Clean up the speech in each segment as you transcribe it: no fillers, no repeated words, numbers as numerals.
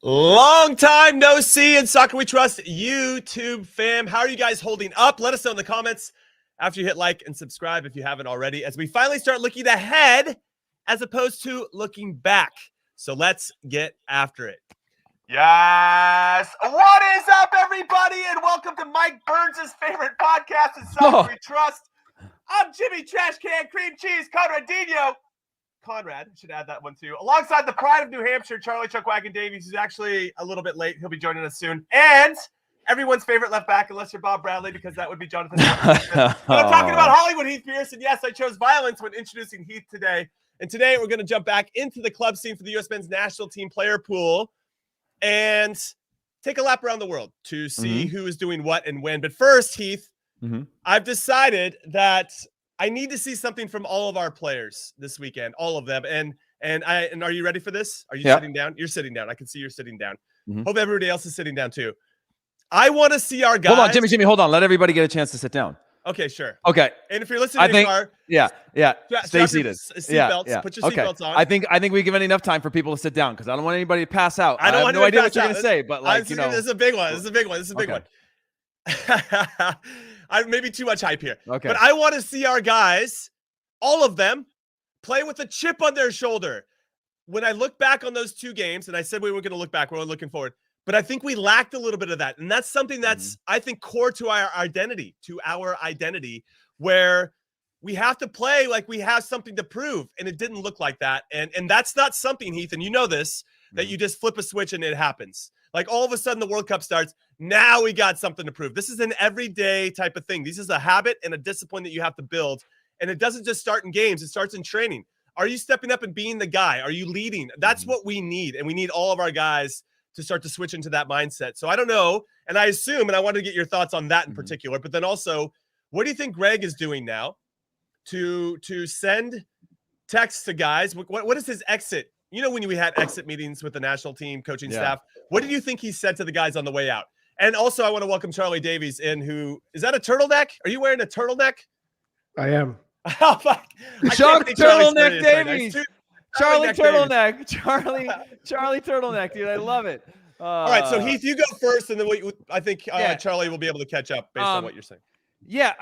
Long time no see in Soccer We Trust YouTube fam. How are you guys holding up? Let us know in the comments after you hit like and subscribe if you haven't already, as we finally start looking ahead as opposed to looking back. So let's get after it. Yes. What is up, everybody? And welcome to Mike Burns' favorite podcast in Soccer We Trust. I'm Jimmy Trash Can Cream Cheese Conrad. Conrad, should add that one too. Alongside the pride of New Hampshire, Charlie Chuckwagon Davies, who's actually a little bit late. He'll be joining us soon. And everyone's favorite left back, unless you're Bob Bradley, because that would be Jonathan. But I'm talking about Hollywood Heath Pearce. And yes, I chose violence when introducing Heath today. And today we're going to jump back into the club scene for the U.S. men's national team player pool and take a lap around the world to see who is doing what and when. But first, Heath, I've decided that I need to see something from all of our players this weekend, all of them. And are you ready for this? Are you sitting down? You're sitting down. I can see you're sitting down. Hope everybody else is sitting down too. I want to see our guys. Hold on, Jimmy, hold on. Let everybody get a chance to sit down. Okay, sure. Okay. And if you're listening in your car, stay seated. Seatbelts. Put your seatbelts on. I think we've given enough time for people to sit down because I don't want anybody to pass out. I have no idea what you're going to say, but this is a big one. This is a big one. Maybe too much hype here. Okay. But I want to see our guys, all of them, play with a chip on their shoulder. When I look back on those two games, and I said we were going to look back, we're looking forward, but I think we lacked a little bit of that. And that's something that's, I think, core to our identity, where we have to play like we have something to prove. And it didn't look like that. And that's not something, Heath, and you know this, that you just flip a switch and it happens. Like all of a sudden the World Cup starts. Now we got something to prove. This is an everyday type of thing. This is a habit and a discipline that you have to build. And it doesn't just start in games. It starts in training. Are you stepping up and being the guy? Are you leading? That's what we need. And we need all of our guys to start to switch into that mindset. So I don't know. And I assume, and I wanted to get your thoughts on that in particular, but then also, what do you think Greg is doing now to send texts to guys? What is his exit? You know, when we had exit meetings with the national team coaching staff, what did you think he said to the guys on the way out? And also, I want to welcome Charlie Davies in, who is that a turtleneck? Are you wearing a turtleneck? I am. Oh, fuck. Chuck Turtleneck Davies. Charlie Turtleneck. Charlie Turtleneck, dude. I love it. All right, so Heath, you go first, and then I think Charlie will be able to catch up based on what you're saying. Yeah,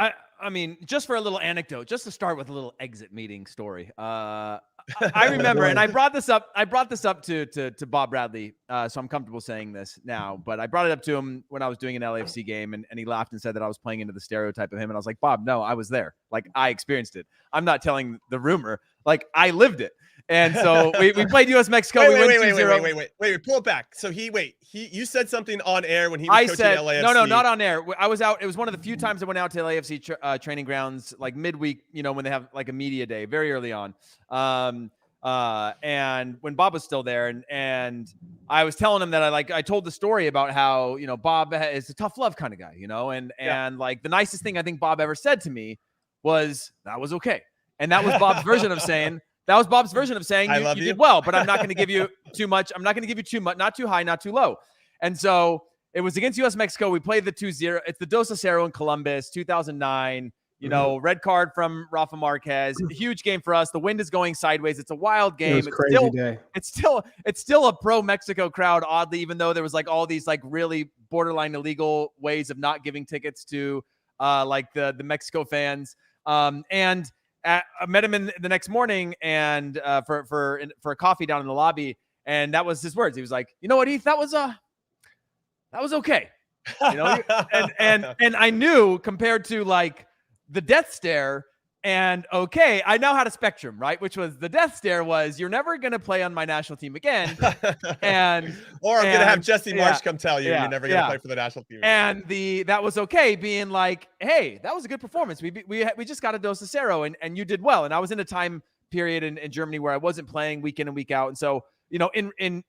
I mean, just for a little anecdote, just to start with a little exit meeting story. I remember, and I brought this up to Bob Bradley, so I'm comfortable saying this now, but I brought it up to him when I was doing an LAFC game, and he laughed and said that I was playing into the stereotype of him, and I was like, Bob, no, I was there. Like, I experienced it. I'm not telling the rumor. Like, I lived it. And so we played US-Mexico. Wait, pull it back. So you said something on air when he was coaching LAFC. No, not on air. I was out. It was one of the few times I went out to LAFC training grounds, like midweek, you know, when they have like a media day, very early on. And when Bob was still there, and I was telling him that I told the story about how, you know, Bob is a tough love kind of guy, you know, and like the nicest thing I think Bob ever said to me was, that was okay. And that was Bob's version of saying, you did well, but I'm not going to give you too much. I'm not going to give you too much, not too high, not too low. And so it was against US-Mexico. We played the 2-0. It's the Dos a Cero in Columbus, 2009. You know, red card from Rafa Marquez. Huge game for us. The wind is going sideways. It's a wild game. It was a crazy day. It's still a pro Mexico crowd, oddly, even though there was like all these like really borderline illegal ways of not giving tickets to like the Mexico fans. I met him in the next morning and for a coffee down in the lobby, and that was his words. He was like, "You know what, Heath? That was okay." You know, and I knew, compared to like the death stare and okay, I now had a spectrum, right? Which was, the death stare was, you're never going to play on my national team again. Or I'm going to have Jesse Marsh come tell you you're never going to play for the national team. And that was okay, being like, hey, that was a good performance. We just got a Dos a Cero, and you did well. And I was in a time period in Germany where I wasn't playing week in and week out. And so, you know, in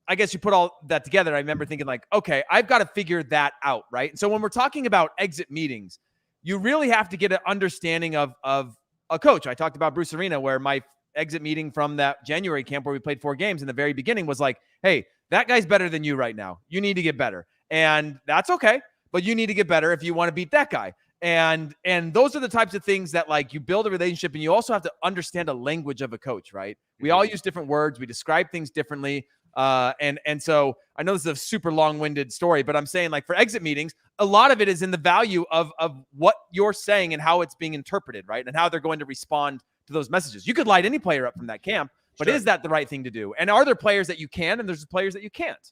I guess you put all that together, I remember thinking like, okay, I've got to figure that out, right? And so when we're talking about exit meetings, you really have to get an understanding of a coach. I talked about Bruce Arena, where my exit meeting from that January camp where we played 4 games in the very beginning was like, hey, that guy's better than you right now. You need to get better. And that's okay, but you need to get better if you want to beat that guy. And those are the types of things that like you build a relationship, and you also have to understand a language of a coach, right? We all use different words. We describe things differently. And so I know this is a super long-winded story, but I'm saying like for exit meetings, a lot of it is in the value of what you're saying and how it's being interpreted, right? And how they're going to respond to those messages. You could light any player up from that camp, but is that the right thing to do? And are there players that you can, and there's players that you can't?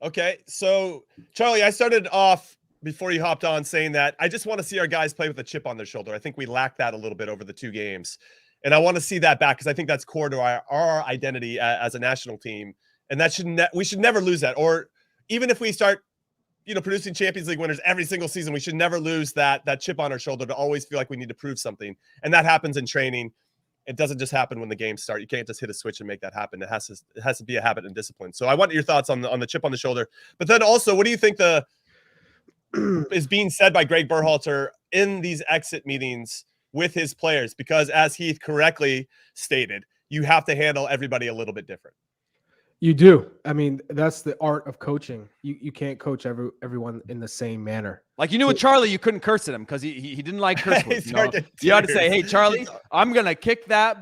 Okay. So Charlie, I started off before you hopped on saying that I just want to see our guys play with a chip on their shoulder. I think we lacked that a little bit over the 2 games. And I want to see that back because I think that's core to our identity as a national team. And that we should never lose that. Or even if we start, producing Champions League winners every single season, we should never lose that chip on our shoulder to always feel like we need to prove something. And that happens in training. It doesn't just happen when the games start. You can't just hit a switch and make that happen. It has to be a habit and discipline. So I want your thoughts on the chip on the shoulder. But then also, what do you think is being said by Greg Berhalter in these exit meetings with his players? Because as Heath correctly stated, you have to handle everybody a little bit different. You do. I mean, that's the art of coaching. You can't coach everyone in the same manner. Like you knew with Charlie, you couldn't curse at him because he didn't like curse words. You had to say, "Hey, Charlie, I'm gonna kick that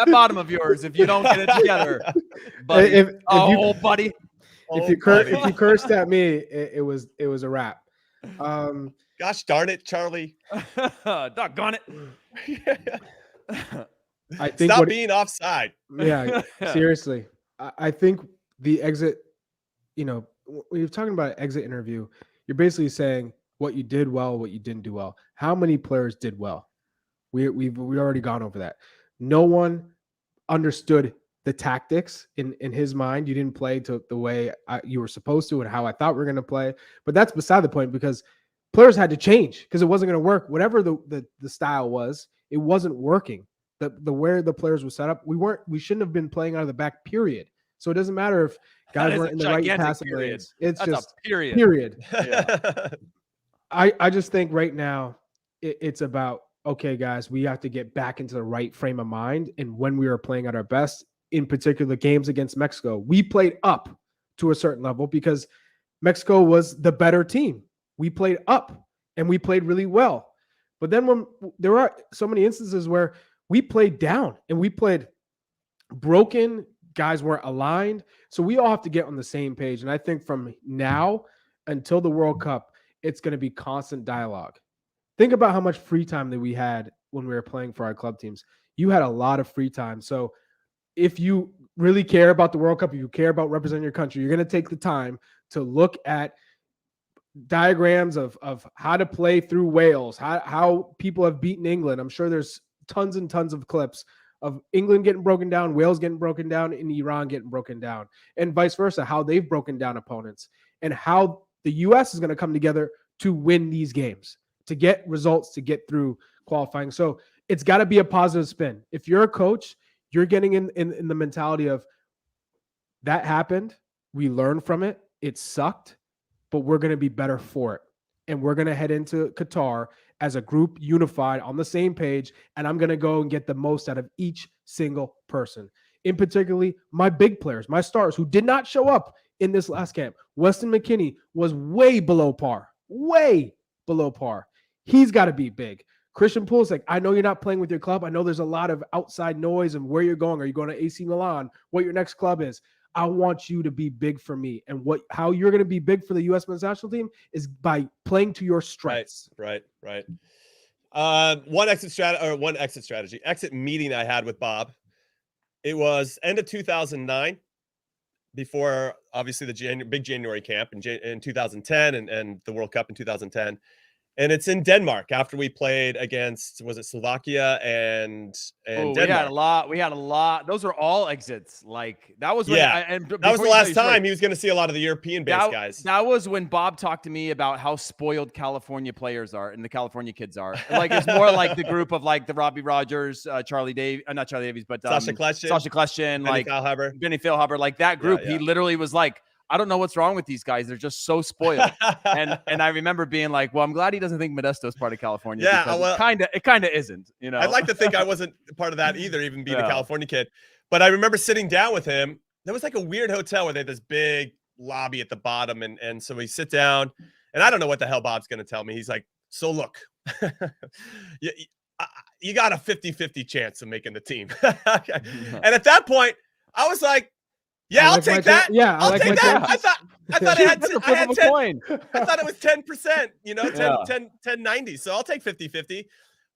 bottom of yours if you don't get it together, buddy." Buddy. If you cursed at me, it was a wrap. Gosh darn it, Charlie! Doggone it! I think stop being offside. Yeah, seriously. I think the exit, when you're talking about an exit interview, you're basically saying what you did well, what you didn't do well. How many players did well? We've already gone over that. No one understood the tactics in his mind. You didn't play to the way you were supposed to and how I thought we were going to play. But that's beside the point because players had to change because it wasn't going to work. Whatever the style was, it wasn't working. The where the players were set up, we shouldn't have been playing out of the back, period. So it doesn't matter if guys weren't in the right passing lanes. It's just a period. Period. Yeah. I just think right now it's about, okay, guys, we have to get back into the right frame of mind. And when we were playing at our best, in particular games against Mexico, we played up to a certain level because Mexico was the better team. We played up and we played really well. But then when there are so many instances where we played down and we played broken, guys weren't aligned. So we all have to get on the same page. And I think from now until the World Cup, it's going to be constant dialogue. Think about how much free time that we had when we were playing for our club teams. You had a lot of free time. So if you really care about the World Cup, if you care about representing your country, you're going to take the time to look at diagrams of how to play through Wales, how people have beaten England. I'm sure there's tons and tons of clips of England getting broken down, Wales getting broken down, and Iran getting broken down, and vice versa, how they've broken down opponents and how the U.S. is going to come together to win these games, to get results, to get through qualifying. So it's got to be a positive spin. If you're a coach, you're getting in the mentality of that happened, we learned from it, it sucked, but we're going to be better for it. And we're going to head into Qatar as a group unified on the same page. And I'm going to go and get the most out of each single person. In particularly my big players, my stars who did not show up in this last camp. Weston McKennie was way below par. He's got to be big. Christian Pulisic, I know you're not playing with your club. I know there's a lot of outside noise and where you're going. Are you going to AC Milan? What your next club is? I want you to be big for me. And how you're going to be big for the U.S. men's national team is by playing to your strengths. Right. One exit meeting I had with Bob. It was end of 2009, before obviously the big January camp in 2010 and the World Cup in 2010. And it's in Denmark after we played against, was it Slovakia and Denmark? We had a lot. Those were all exits. Like that was when, that was the last time he was going to see a lot of the European-based guys. That was when Bob talked to me about how spoiled California players are and the California kids are. Like it's more like the group of like the Robbie Rogers, not Charlie Davies, but Sasha Kleshin, like Benny Feilhaber, like that group. Yeah. He literally was like, I don't know what's wrong with these guys. They're just so spoiled. and I remember being like, well, I'm glad he doesn't think Modesto's part of California. Yeah, well, it kind of isn't, you know. I'd like to think I wasn't part of that either, even being a California kid. But I remember sitting down with him. There was like a weird hotel where they had this big lobby at the bottom. And so we sit down, and I don't know what the hell Bob's going to tell me. He's like, so look, you, you got a 50-50 chance of making the team. And at that point, I was like, yeah, I'll take that. Yeah, I'll take that. I thought Coin. I thought it was 10%, 10 10-90. So I'll take 50-50.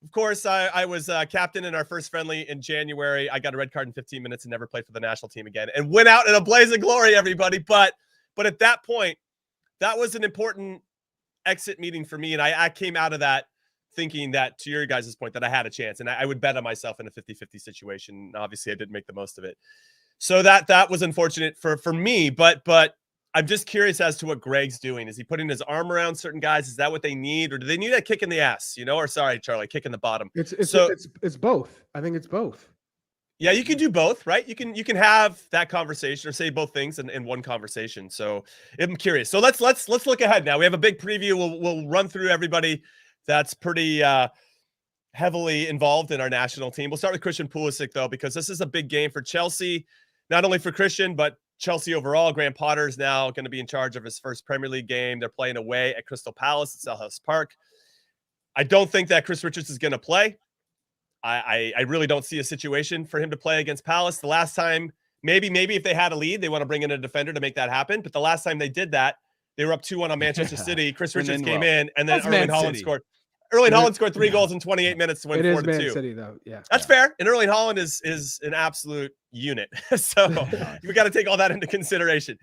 Of course, I was captain in our first friendly in January. I got a red card in 15 minutes and never played for the national team again and went out in a blaze of glory, everybody. But at that point, that was an important exit meeting for me. And I came out of that thinking that, to your guys' point, that I had a chance and I would bet on myself in a 50-50 situation. Obviously, I didn't make the most of it. So that was unfortunate for me, but I'm just curious as to what Greg's doing. Is he putting his arm around certain guys? Is that what they need? Or do they need a kick in the ass, or sorry, Charlie, kick in the bottom? It's both. I think it's both. Yeah, you can do both, right? You can have that conversation or say both things in one conversation. So I'm curious. So let's look ahead now. We have a big preview. We'll run through everybody that's pretty heavily involved in our national team. We'll start with Christian Pulisic, though, because this is a big game for Chelsea. Not only for Christian, but Chelsea overall. Graham Potter is now going to be in charge of his first Premier League game. They're playing away at Crystal Palace at Selhurst Park. I don't think that Chris Richards is going to play. I really don't see a situation for him to play against Palace. The last time, maybe if they had a lead, they want to bring in a defender to make that happen. But the last time they did that, they were up 2-1 on Manchester City. Chris Richards came in, and then Erling Haaland scored. Erling Haaland scored 3 goals in 28 minutes to win 4-2. It is Man City, though. Yeah, that's fair. And Erling Haaland is an absolute unit. So we got to take all that into consideration.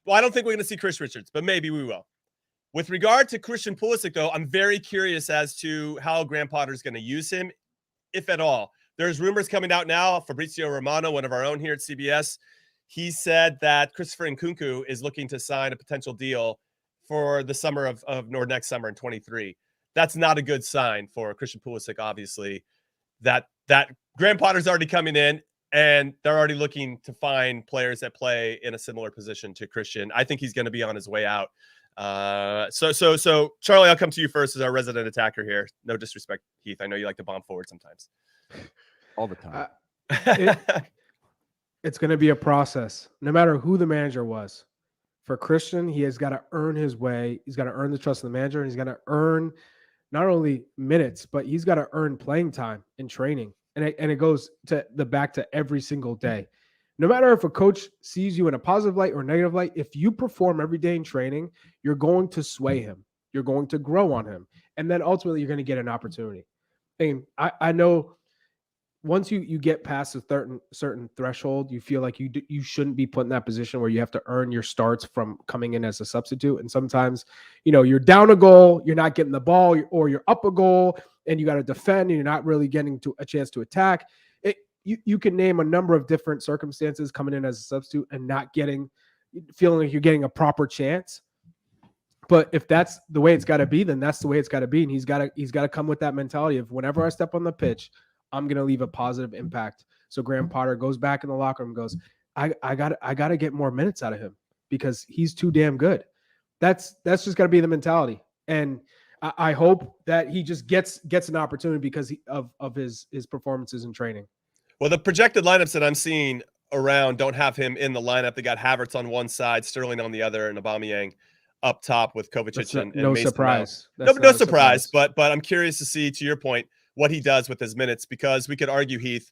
Well, I don't think we're going to see Chris Richards, but maybe we will. With regard to Christian Pulisic, though, I'm very curious as to how Graham Potter is going to use him, if at all. There's rumors coming out now. Fabrizio Romano, one of our own here at CBS, he said that Christopher Nkunku is looking to sign a potential deal for the summer of next summer in 23. That's not a good sign for Christian Pulisic, obviously. That Graham Potter's already coming in, and they're already looking to find players that play in a similar position to Christian. I think he's going to be on his way out. So Charlie, I'll come to you first as our resident attacker here. No disrespect, Heath. I know you like to bomb forward sometimes. All the time. It's going to be a process, no matter who the manager was. For Christian, he has got to earn his way. He's got to earn the trust of the manager, and he's got to earn not only minutes, but he's got to earn playing time in training. And it goes to back to every single day. No matter if a coach sees you in a positive light or negative light, if you perform every day in training, you're going to sway him. You're going to grow on him. And then ultimately you're going to get an opportunity. And I know once you get past a certain threshold, you feel like you shouldn't be put in that position where you have to earn your starts from coming in as a substitute. And sometimes, you're down a goal, you're not getting the ball, or you're up a goal and you got to defend and you're not really getting to a chance to attack. You can name a number of different circumstances coming in as a substitute and not feeling like you're getting a proper chance. But if that's the way it's got to be, then that's the way it's got to be. And he's got to come with that mentality of whenever I step on the pitch, I'm going to leave a positive impact. So Graham Potter goes back in the locker room and goes, I got to get more minutes out of him because he's too damn good. That's just got to be the mentality. And I hope that he just gets an opportunity because of his performances in training. Well, the projected lineups that I'm seeing around don't have him in the lineup. They got Havertz on one side, Sterling on the other, and Aubameyang up top with Kovacic and no Mason surprise. No surprise. But I'm curious to see, to your point, what he does with his minutes, because we could argue, Heath,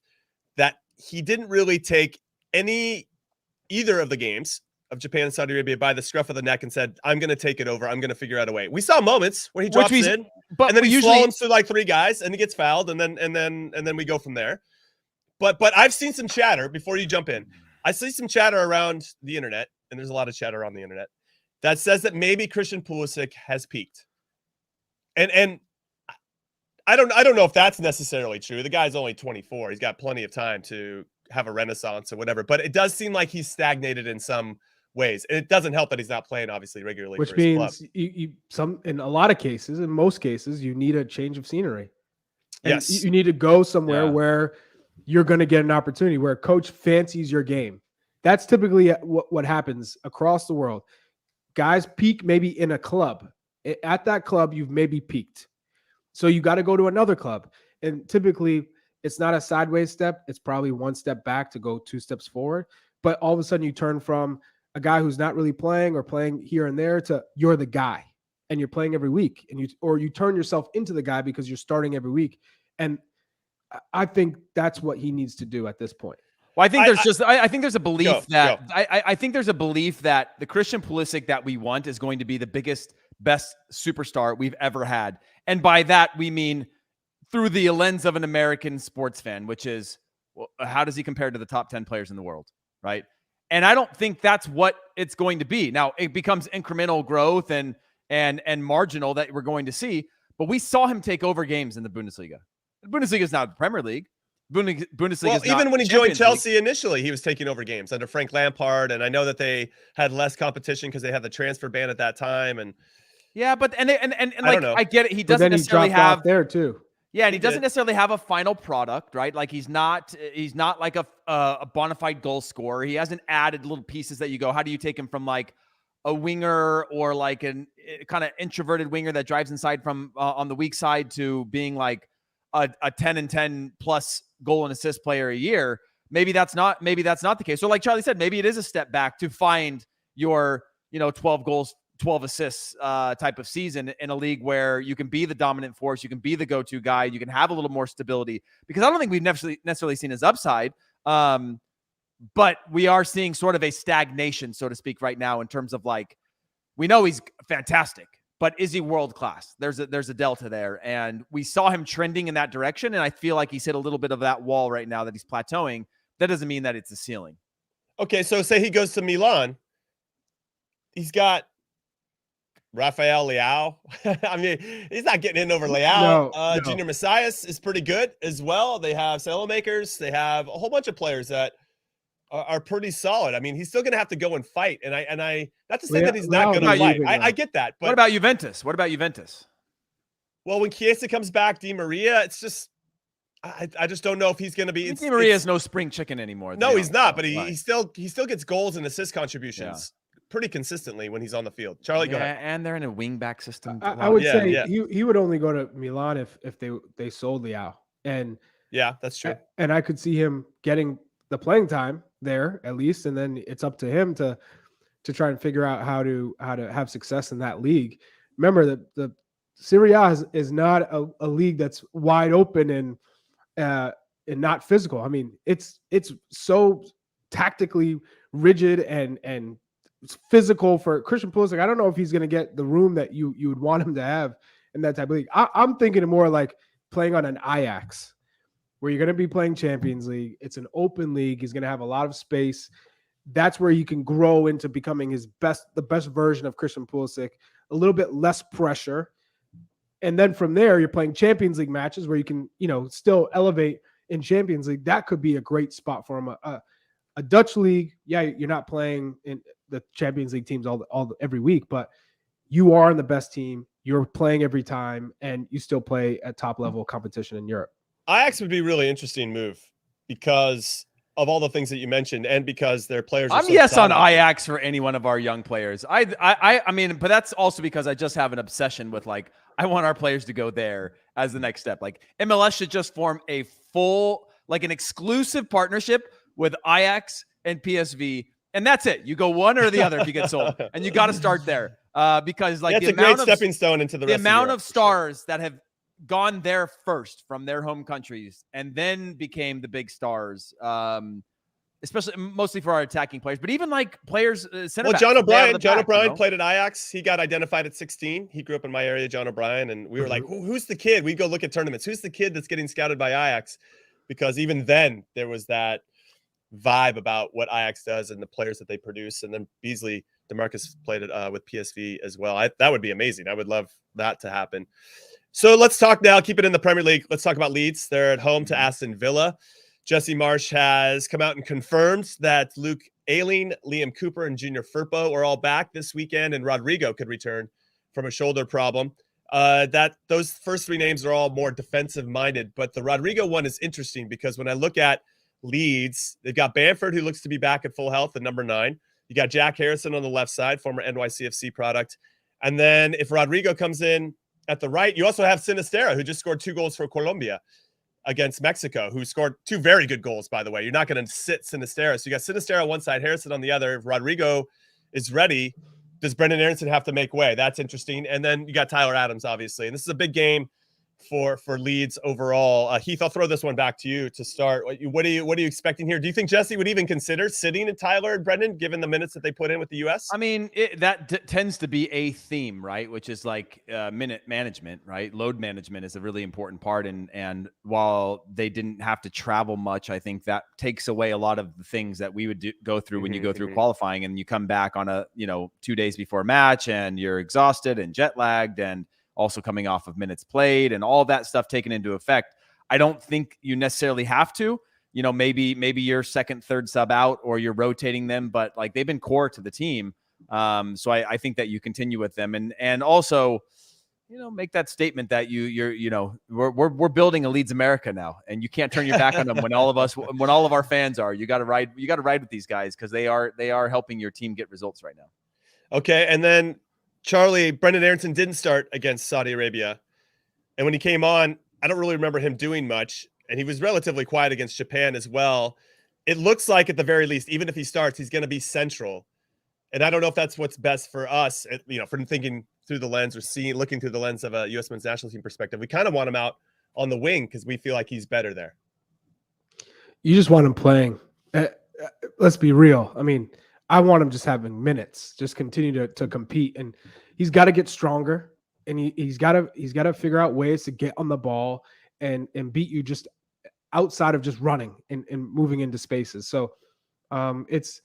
that he didn't really take either of the games of Japan and Saudi Arabia by the scruff of the neck and said, I'm going to take it over. I'm going to figure out a way. We saw moments where he drops in, and then he slaloms through like 3 guys and he gets fouled, and then we go from there. But I've seen some chatter before you jump in. I see some chatter around the internet, and there's a lot of chatter on the internet that says that maybe Christian Pulisic has peaked. And I don't know if that's necessarily true. The guy's only 24. He's got plenty of time to have a renaissance or whatever. But it does seem like he's stagnated in some ways. And it doesn't help that he's not playing, obviously, regularly. Which means in a lot of cases, in most cases, you need a change of scenery. And yes. You need to go somewhere where you're going to get an opportunity, where a coach fancies your game. That's typically what happens across the world. Guys peak maybe in a club. At that club, you've maybe peaked. So you got to go to another club. And typically, it's not a sideways step. It's probably 1 step back to go 2 steps forward. But all of a sudden, you turn from a guy who's not really playing or playing here and there to you're the guy. and you're playing every week, and you turn yourself into the guy because you're starting every week. And I think that's what he needs to do at this point. Well, I think I think there's a belief go. I think there's a belief that the Christian Pulisic that we want is going to be the biggest, best superstar we've ever had. And by that, we mean through the lens of an American sports fan, which is, well, how does he compare to the top 10 players in the world, right? And I don't think that's what it's going to be. Now, it becomes incremental growth and marginal that we're going to see, but we saw him take over games in the Bundesliga. The Bundesliga is not the Premier League. Bundesliga. Well, is even not when he Champions joined Chelsea League. initially, he was taking over games under Frank Lampard, and I know that they had less competition because they had the transfer ban at that time. And yeah, but and like I get it, he But doesn't then he necessarily dropped have off there too. Yeah, and he He doesn't did. necessarily have a final product, right? Like he's not like a bona fide goal scorer. He hasn't added little pieces that you go, how do you take him from like a winger or like an kind of introverted winger that drives inside from on the weak side to being like a 10 and 10 plus goal and assist player a year? Maybe that's not the case. So like Charlie said, maybe it is a step back to find your 12 goals, 12 assists type of season in a league where you can be the dominant force, you can be the go-to guy, you can have a little more stability, because I don't think we've necessarily seen his upside. But we are seeing sort of a stagnation, so to speak, right now in terms of like, we know he's fantastic, but is he world-class? There's a delta there. And we saw him trending in that direction. And I feel like he's hit a little bit of that wall right now that he's plateauing. That doesn't mean that it's a ceiling. okay, so say he goes to Milan. He's got Rafael Leao. I mean, he's not getting in over Leao. No. Junior Messias is pretty good as well. They have Saelemaekers. They have a whole bunch of players that are pretty solid. I mean, he's still going to have to go and fight. And I not to say that he's not going to fight. I get that. But what about Juventus? well, when Chiesa comes back, Di Maria, it's just, I just don't know if he's going to be. Di Maria is no spring chicken anymore. No, he's not. But he still gets goals and assist contributions pretty consistently when he's on the field. Charlie, go ahead. And they're in a wing-back system. I would say he would only go to Milan if they sold Leao. And yeah, that's true. And I could see him getting the playing time there at least, and then it's up to him to try and figure out how to have success in that league. Remember that the Serie A is not a league that's wide open and not physical. I mean, it's so tactically rigid and physical for Christian Pulisic. I don't know if he's going to get the room that you would want him to have in that type of league. I'm thinking more like playing on an Ajax, where you're going to be playing Champions League. It's an open league. He's going to have a lot of space. That's where he can grow into becoming the best version of Christian Pulisic, a little bit less pressure. And then from there, you're playing Champions League matches where you can, still elevate in Champions League. That could be a great spot for him. A Dutch league, yeah, you're not playing in the Champions League teams every week, but you are in the best team. You're playing every time, and you still play at top level competition in Europe. Ajax would be a really interesting move because of all the things that you mentioned, and because their players are on Ajax for any one of our young players. I mean, but that's also because I just have an obsession with like, I want our players to go there as the next step. Like MLS should just form a full, like an exclusive partnership with Ajax and PSV, and that's it. You go one or the other if you get sold, and you got to start there because like it's a great stepping stone into the amount of stars that have gone there first from their home countries and then became the big stars, especially mostly for our attacking players, but even like players. John O'Brien played at Ajax. He got identified at 16. He grew up in my area, John O'Brien, and we were like, who's the kid? We'd go look at tournaments. Who's the kid that's getting scouted by Ajax? Because even then there was that vibe about what Ajax does and the players that they produce. And then Beasley, DeMarcus played it with PSV as well. That would be amazing. I would love that to happen. So let's talk now. Keep it in the Premier League. Let's talk about Leeds. They're at home to Aston Villa. Jesse Marsch has come out and confirmed that Luke Ayling, Liam Cooper, and Junior Firpo are all back this weekend, and Rodrigo could return from a shoulder problem. Those first three names are all more defensive-minded, but the Rodrigo one is interesting because when I look at Leeds, they've got Bamford, who looks to be back at full health at number 9. You got Jack Harrison on the left side, former NYCFC product. And then if Rodrigo comes in at the right, you also have Sinisterra, who just scored 2 goals for Colombia against Mexico, who scored 2 very good goals, by the way. You're not going to sit Sinisterra. So you got Sinisterra on one side, Harrison on the other. If Rodrigo is ready does Brenden Aaronson have to make way? That's interesting. And then you got Tyler Adams, obviously. And this is a big game for Leeds overall. Heath, I'll throw this one back to you to start. What are you expecting here? Do you think Jesse would even consider sitting at Tyler and Brenden, given the minutes that they put in with the US? I mean, that tends to be a theme, right? Which is like minute management, right? Load management is a really important part. And while they didn't have to travel much, I think that takes away a lot of the things that we would go through when you go through qualifying and you come back on 2 days before a match and you're exhausted and jet lagged and also coming off of minutes played and all that stuff taken into effect. I don't think you necessarily have to, maybe you're second, third sub out or you're rotating them, but like they've been core to the team. So I think that you continue with them and also, make that statement that we're building a Leeds America now and you can't turn your back on them when all of our fans are. You got to ride with these guys because they are helping your team get results right now. Okay. And then Charlie, Brenden Aaronson didn't start against Saudi Arabia. And when he came on, I don't really remember him doing much. And he was relatively quiet against Japan as well. It looks like at the very least, even if he starts, he's going to be central. And I don't know if that's what's best for us, from thinking through the lens or looking through the lens of a U.S. men's national team perspective. We kind of want him out on the wing because we feel like he's better there. You just want him playing. Let's be real. I mean, I want him just having minutes, just continue to compete. And he's got to get stronger. And he's got to figure out ways to get on the ball and beat you just outside of just running and moving into spaces. So it's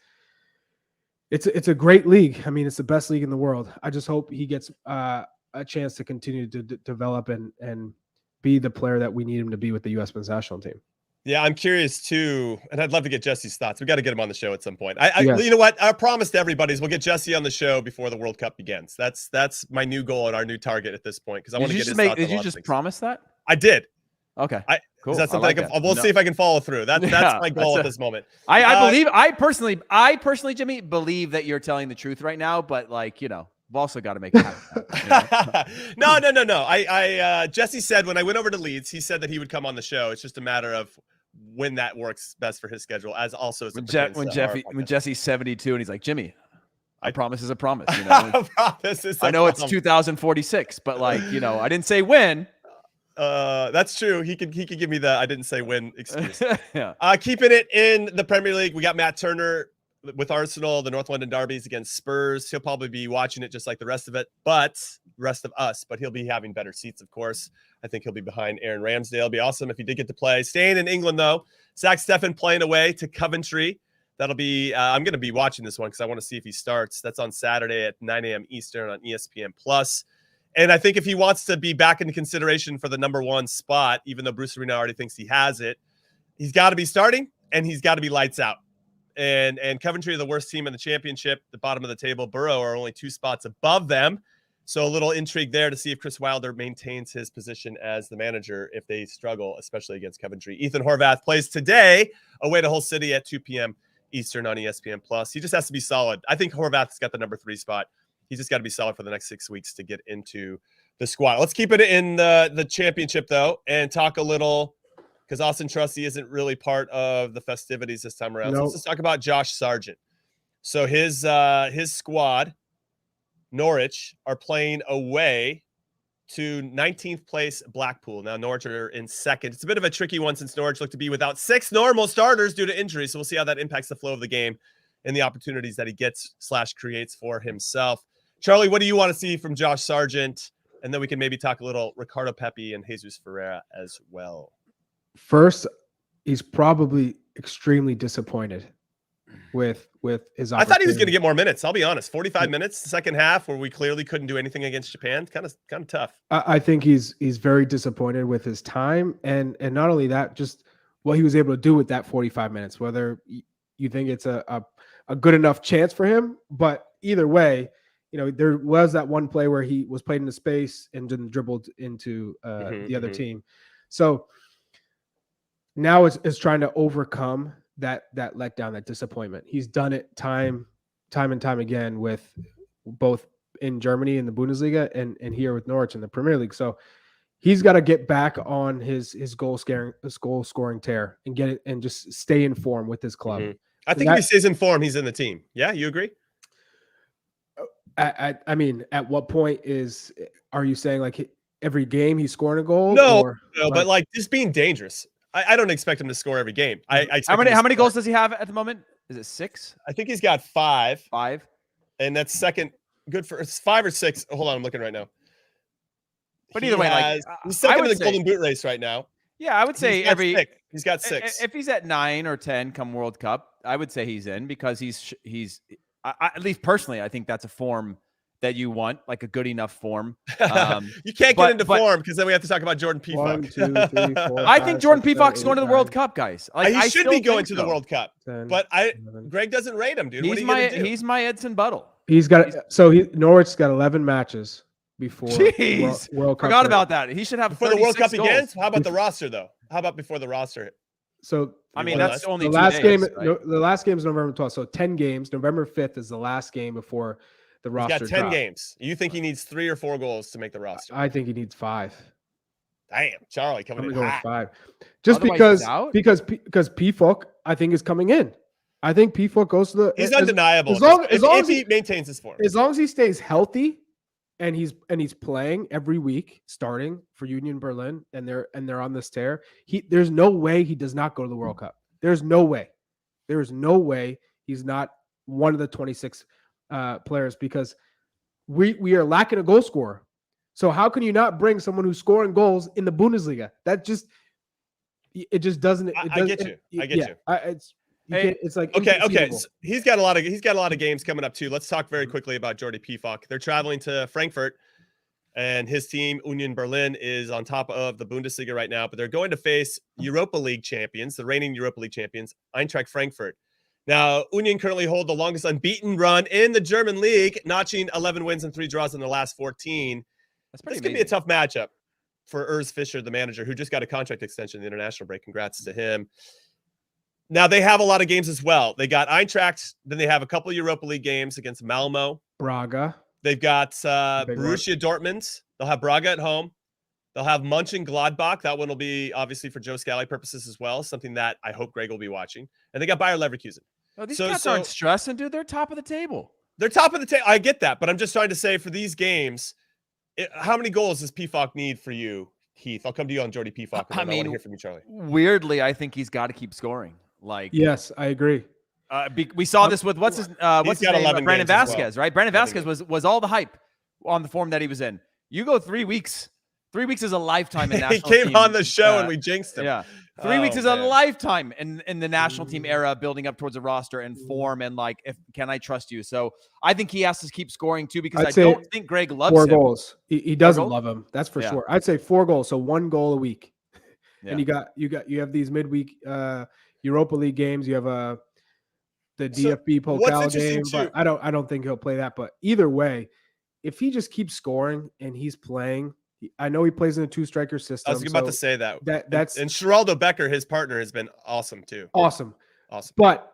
a great league. I mean, it's the best league in the world. I just hope he gets a chance to continue to develop and be the player that we need him to be with the U.S. men's national team. Yeah, I'm curious too, and I'd love to get Jesse's thoughts. We got to get him on the show at some point. Yes. You know what? I promise to everybody is we'll get Jesse on the show before the World Cup begins. That's my new goal and our new target at this point because I want to get his thoughts. Did you just promise that? I did. Okay, cool. Is that something we'll see if I can follow through? That's my goal at this moment. I personally, Jimmy, believe that you're telling the truth right now, but we've also got to make it happen. No. Jesse said when I went over to Leeds, he said that he would come on the show. It's just a matter of when that works best for his schedule, as also as when Jesse's 72 and he's like, Jimmy, I promise is a promise. I know it's 2046, but I didn't say when. That's true. He could give me the I didn't say when excuse. Yeah. Keeping it in the Premier League, we got Matt Turner with Arsenal, the North London derbies against Spurs. He'll probably be watching it just like the rest of us, but he'll be having better seats, of course. I think he'll be behind Aaron Ramsdale. It'll be awesome if he did get to play. Staying in England, though, Zach Steffen playing away to Coventry. That'll be, I'm going to be watching this one because I want to see if he starts. That's on Saturday at 9 a.m. Eastern on ESPN+. And I think if he wants to be back into consideration for the number one spot, even though Bruce Arena already thinks he has it, he's got to be starting and he's got to be lights out. And Coventry are the worst team in the championship, the bottom of the table. Borough are only 2 spots above them. So a little intrigue there to see if Chris Wilder maintains his position as the manager if they struggle, especially against Coventry. Ethan Horvath plays today away to Hull City at 2 p.m. Eastern on ESPN+. He just has to be solid. I think Horvath's got the number 3 spot. He's just got to be solid for the next 6 weeks to get into the squad. Let's keep it in the championship, though, and talk a little because Austin Trusty isn't really part of the festivities this time around. Nope. So let's just talk about Josh Sargent. So his squad, Norwich, are playing away to 19th place Blackpool. Now, Norwich are in second. It's a bit of a tricky one since Norwich look to be without 6 normal starters due to injury. So we'll see how that impacts the flow of the game and the opportunities that he gets / creates for himself. Charlie, what do you want to see from Josh Sargent? And then we can maybe talk a little Ricardo Pepi and Jesus Ferreira as well. First, he's probably extremely disappointed with his I thought he was going to get more minutes. I'll be honest. 45 minutes, the second half, where we clearly couldn't do anything against Japan. Kind of tough. I think he's very disappointed with his time, and not only that, just what he was able to do with that 45 minutes. Whether you think it's a good enough chance for him, but either way, there was that one play where he was played into space and then dribbled into the other team. So now it's trying to overcome that letdown, that disappointment. He's done it time and time again with both in Germany in the Bundesliga and here with Norwich in the Premier League. So he's got to get back on his goal scoring tear and get it and just stay in form with his club. I think if he stays in form, he's in the team. Yeah, you agree? I mean, at what point are you saying like every game he's scoring a goal? No, or, but like just being dangerous. I don't expect him to score every game. I expect How many goals does he have at the moment? Is it 6? I think he's got 5. 5. And that's second. Good for it's 5 or 6. Hold on, I'm looking right now. But either way, like he's second in the say, Golden Boot race right now. Yeah, I would say he's got 6. If he's at 9 or 10 come World Cup, I would say he's in because he's at least personally, I think that's a form that you want, like a good enough form. You can't get into form because then we have to talk about Jordan Pefok. 1, 2, 3, 4, I think Jordan Pefok's going to the World Cup, guys. Like, he should be going to so. the World Cup, 10, but 11. Greg doesn't rate him, dude. He's my Edson Buttle. Norwich's got 11 matches before World Cup. Forgot about that. He should have before the World Cup goals. begins. How about the roster though? How about before the roster? So I mean, that's only the 2 last days, game. right? The last game is November 12th. So 10 games. November 5th is the last game before the roster. He's got 10 games. You think he needs 3 or 4 goals to make the roster? I think he needs 5. Damn, Charlie coming in hot. 5. Just because Pefok, I think, is coming in. I think Pefok goes to the. He's undeniable. As long as he maintains his form. As long as he stays healthy, and he's playing every week, starting for Union Berlin, and they're on this tear. There's no way he does not go to the World Cup. There's no way. There is no way he's not one of the 26 players because we are lacking a goal scorer. So how can you not bring someone who's scoring goals in the Bundesliga? That just doesn't. I get you. It's like okay. So he's got a lot of games coming up too. Let's talk very quickly about Jordy Pefok. They're traveling to Frankfurt, and his team Union Berlin is on top of the Bundesliga right now. But they're going to face Europa League champions, the reigning Europa League champions, Eintracht Frankfurt. Now, Union currently hold the longest unbeaten run in the German league, notching 11 wins and 3 draws in their last 14. This could be a tough matchup for Urs Fischer, the manager, who just got a contract extension in the international break. Congrats to him. Now, they have a lot of games as well. They got Eintracht, then they have a couple of Europa League games against Malmo. Braga. They've got Borussia Dortmund. They'll have Braga at home. They'll have Mönchengladbach. That one will be, obviously, for Joe Scally purposes as well, something that I hope Greg will be watching. And they got Bayer Leverkusen. Oh, these guys aren't stressing, dude. They're top of the table. They're top of the table. I get that, but I'm just trying to say for these games, how many goals does Pefok need for you, Heath? I'll come to you on Jordy Pefok. I want to hear from you, Charlie. Weirdly, I think he's got to keep scoring. Like, yes, I agree. We saw this with what's his name? Brenden Vasquez, right? Brenden Vasquez was all the hype on the form that he was in. You go 3 weeks. 3 weeks is a lifetime in national He came on the show and we jinxed him. Yeah. 3 weeks is a lifetime in the national team era, building up towards a roster and form and like, can I trust you? So I think he has to keep scoring too because I don't think Greg loves 4 him. goals. He doesn't love him. That's for sure. I'd say 4 goals, so 1 goal a week. Yeah. And you have these midweek Europa League games. You have the DFB Pokal game, but I don't think he'll play that. But either way, if he just keeps scoring and he's playing, I know he plays in a 2-striker system. I was about to say that. That's and Geraldo Becker, his partner, has been awesome too. Awesome. But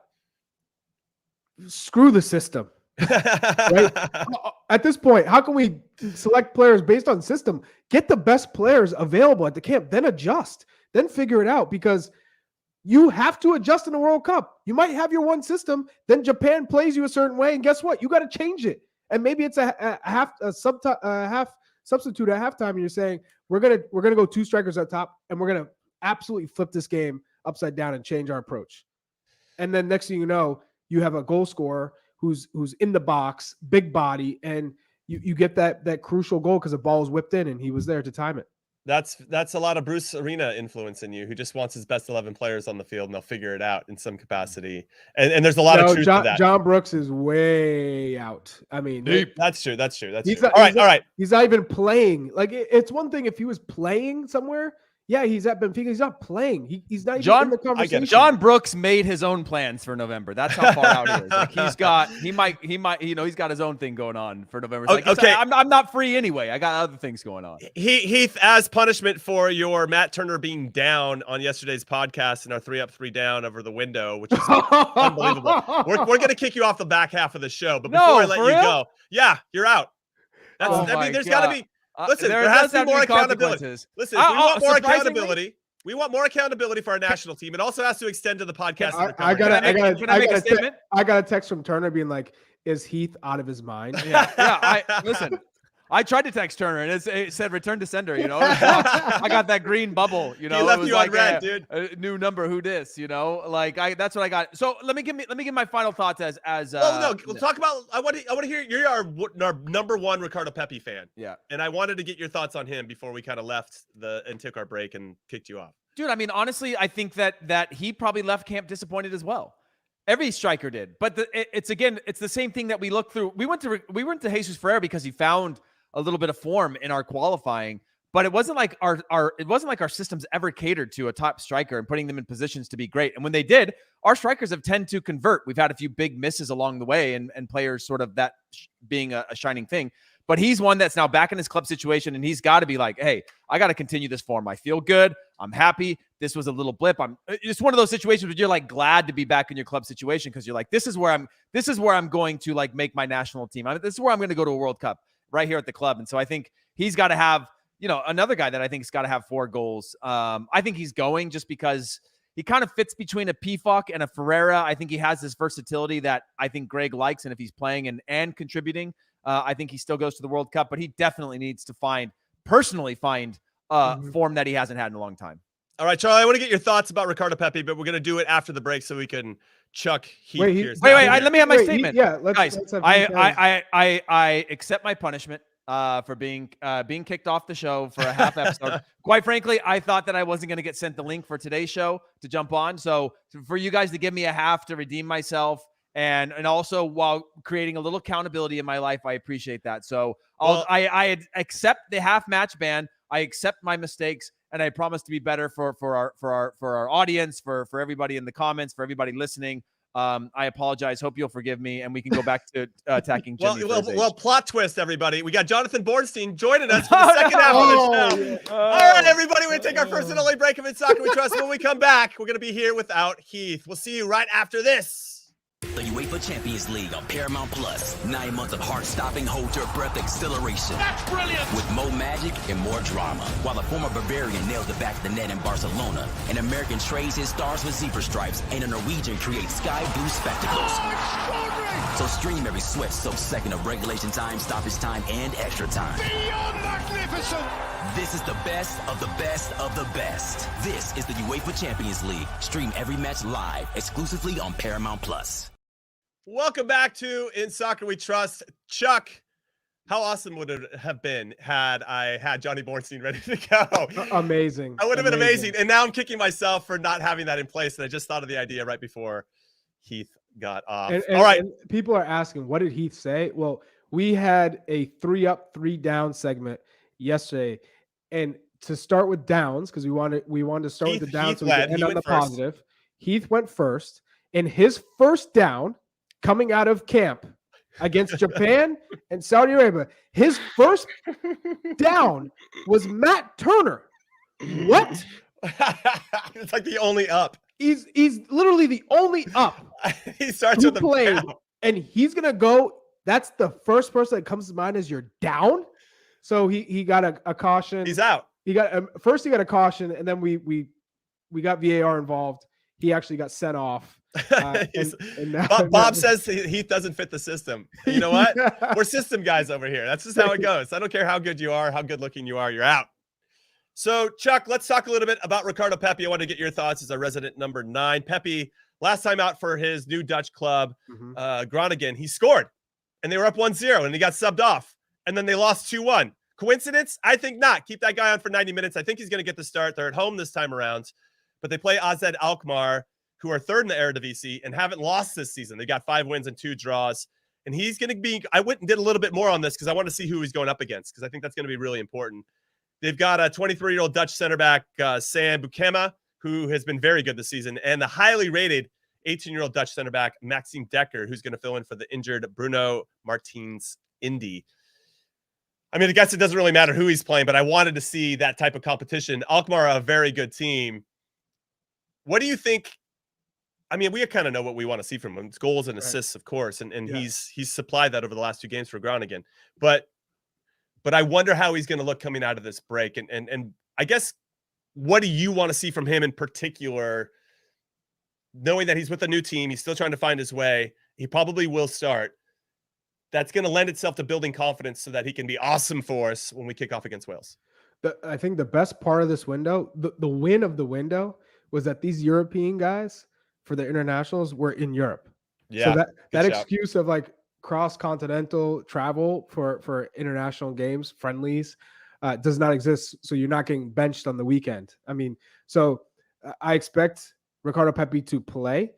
screw the system. Right? At this point, how can we select players based on system? Get the best players available at the camp, then adjust, then figure it out because you have to adjust in the World Cup. You might have your one system, then Japan plays you a certain way, and guess what? You got to change it. And maybe it's a half substitute at halftime, and you're saying we're gonna go 2 strikers up top, and we're gonna absolutely flip this game upside down and change our approach. And then next thing you know, you have a goal scorer who's in the box, big body, and you get that crucial goal because the ball was whipped in and he was there to time it. That's a lot of Bruce Arena influence in you, who just wants his best 11 players on the field, and they'll figure it out in some capacity. And there's a lot of truth to that. John Brooks is way out. I mean, that's true. That's true. All right. He's not even playing. Like it's one thing if he was playing somewhere. Yeah, he's at Benfica. He's not playing. He's not even in the conversation. John Brooks made his own plans for November. That's how far out he is. Like he might, he's got his own thing going on for November. Like, okay, I'm not free anyway. I got other things going on. Heath, as punishment for your Matt Turner being down on yesterday's podcast and our 3 up, 3 down over the window, which is unbelievable. We're gonna kick you off the back half of the show, but before I let you go, yeah, you're out. There's got to be. Listen, there has to be more accountability. Listen, we want more accountability. We want more accountability for our national team. It also has to extend to the podcast. I got a text from Turner being like, is Heath out of his mind? Listen. I tried to text Turner and it said return to sender. You know, I got that green bubble. You know, he left it was you like on red, dude. A new number. Who dis? You know, like that's what I got. So let me give my final thoughts as. Well, no, we'll talk about. I want to hear. You're our number one Ricardo Pepi fan. Yeah, and I wanted to get your thoughts on him before we kind of left and took our break and kicked you off. Dude, I mean, honestly, I think that he probably left camp disappointed as well. Every striker did, but it's the same thing that we looked through. We went to Jesus Ferreira because he found a little bit of form in our qualifying, but it wasn't like our systems ever catered to a top striker and putting them in positions to be great. And when they did, our strikers have tend to convert. We've had a few big misses along the way and players sort of that being a shining thing. But he's one that's now back in his club situation, and he's got to be like, hey, I got to continue this form. I feel good. I'm happy. This was a little blip. It's one of those situations where you're like glad to be back in your club situation because you're like, this is where I'm going to like make my national team. This is where I'm going to go to a World Cup right here at the club. And so I think he's got to have, another guy that I think has got to have 4 goals. I think he's going just because he kind of fits between a Pefok and a Ferreira. I think he has this versatility that I think Greg likes. And if he's playing and contributing, I think he still goes to the World Cup, but he definitely needs to find form that he hasn't had in a long time. All right, Charlie, I want to get your thoughts about Ricardo Pepi, but we're going to do it after the break so we can chuck Heath Pearce. Wait, let me have my statement. Guys, I accept my punishment for being kicked off the show for a half episode. Quite frankly, I thought that I wasn't going to get sent the link for today's show to jump on. So for you guys to give me a half to redeem myself, and also while creating a little accountability in my life, I appreciate that. So I accept the half match ban. I accept my mistakes, and I promise to be better for our audience, for everybody in the comments, for everybody listening. I apologize. Hope you'll forgive me, and we can go back to attacking Jimmy. Well, plot twist, everybody. We got Jonathan Bornstein joining us for the second half of the show. All right, everybody, we're going to take our first and only break of It's Soccer We Trust. When we come back, we're going to be here without Heath. We'll see you right after this. The UEFA Champions League on Paramount Plus. 9 months of heart-stopping, hold-your-breath exhilaration. That's brilliant! With more magic and more drama. While a former Bavarian nails the back of the net in Barcelona, an American trades his stars with zebra stripes, and a Norwegian creates sky blue spectacles. Oh, so stream every sweat-soaked second of regulation time, stoppage time, and extra time. Beyond magnificent! This is the best of the best of the best. This is the UEFA Champions League. Stream every match live, exclusively on Paramount Plus. Welcome back to In Soccer We Trust. Chuck, how awesome would it have been had I had Johnny Bornstein ready to go? Amazing. That would have been amazing. And now I'm kicking myself for not having that in place. And I just thought of the idea right before Heath got off. All right. And people are asking, what did Heath say? Well, we had a 3 up, 3 down segment yesterday. And to start with downs, because we wanted to start with the downs so we could end on the positive. Heath went first. And his first down coming out of camp against Japan and Saudi Arabia, his first down was Matt Turner. What? It's like the only up. He's literally the only up. He starts with the played, and he's gonna go. That's the first person that comes to mind as you're down. So he got a caution. He's out. He got first he got a caution, and then we got VAR involved. He actually got sent off. And now, Bob says Heath doesn't fit the system. You know what? We're system guys over here. That's just how it goes. I don't care how good you are, how good looking you are, you're out. So, Chuck, let's talk a little bit about Ricardo Pepi. I want to get your thoughts as a resident number 9. Pepi, last time out for his new Dutch club, Groningen, he scored, and they were up 1-0, and he got subbed off, and then they lost 2-1. Coincidence? I think not. Keep that guy on for 90 minutes. I think he's going to get the start. They're at home this time around, but they play AZ Alkmaar, who are 3rd in the Eredivisie and haven't lost this season. They got 5 wins and 2 draws. And he's going to be, I went and did a little bit more on this because I want to see who he's going up against, because I think that's going to be really important. They've got a 23-year-old Dutch center back, Sam Bukema, who has been very good this season, and the highly rated 18-year-old Dutch center back, Maxime Dekker, who's going to fill in for the injured Bruno Martins Indy. I mean, I guess it doesn't really matter who he's playing, but I wanted to see that type of competition. Alkmaar are a very good team. What do you think? I mean, we kind of know what we want to see from him. It's goals and assists, of course, and he's supplied that over the last 2 games for Groningen. But I wonder how he's going to look coming out of this break. And I guess, what do you want to see from him in particular, knowing that he's with a new team, he's still trying to find his way. He probably will start. that's going to lend itself to building confidence so that he can be awesome for us when we kick off against Wales. I think the best part of this window, the win of the window, was that these European guys for their internationals were in Europe. Yeah. So that excuse of like cross-continental travel for international games, friendlies, does not exist. So you're not getting benched on the weekend. I mean, so I expect Ricardo Pepi to play,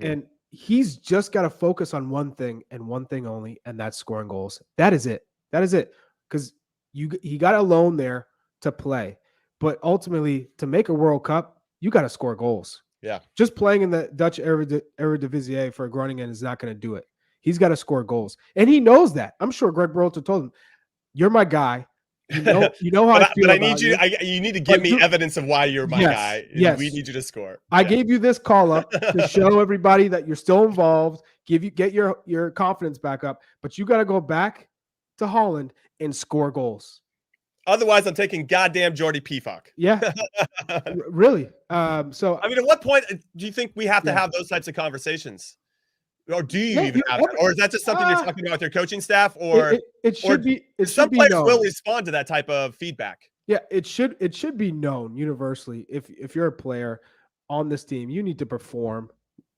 and he's just got to focus on one thing and one thing only, and that's scoring goals. That is it. That is it. Because he got a loan there to play, but ultimately to make a World Cup, you got to score goals. Yeah. Just playing in the Dutch Eredivisie for Groningen is not going to do it. He's got to score goals, and he knows that. I'm sure Greg Berhalter told him, "You're my guy. You know how I feel." But I need you. You need to give me evidence of why you're my guy. Yes, we need you to score. I gave you this call up to show everybody that you're still involved. Get your confidence back up, but you got to go back to Holland and score goals. Otherwise, I'm taking goddamn Jordy Pefok. Yeah, really. So I mean, at what point do you think we have to have those types of conversations? Or do you even have that? Or is that just something you're talking about with your coaching staff? Or it should be. Some players will respond to that type of feedback. Yeah, it should be known universally. If you're a player on this team, you need to perform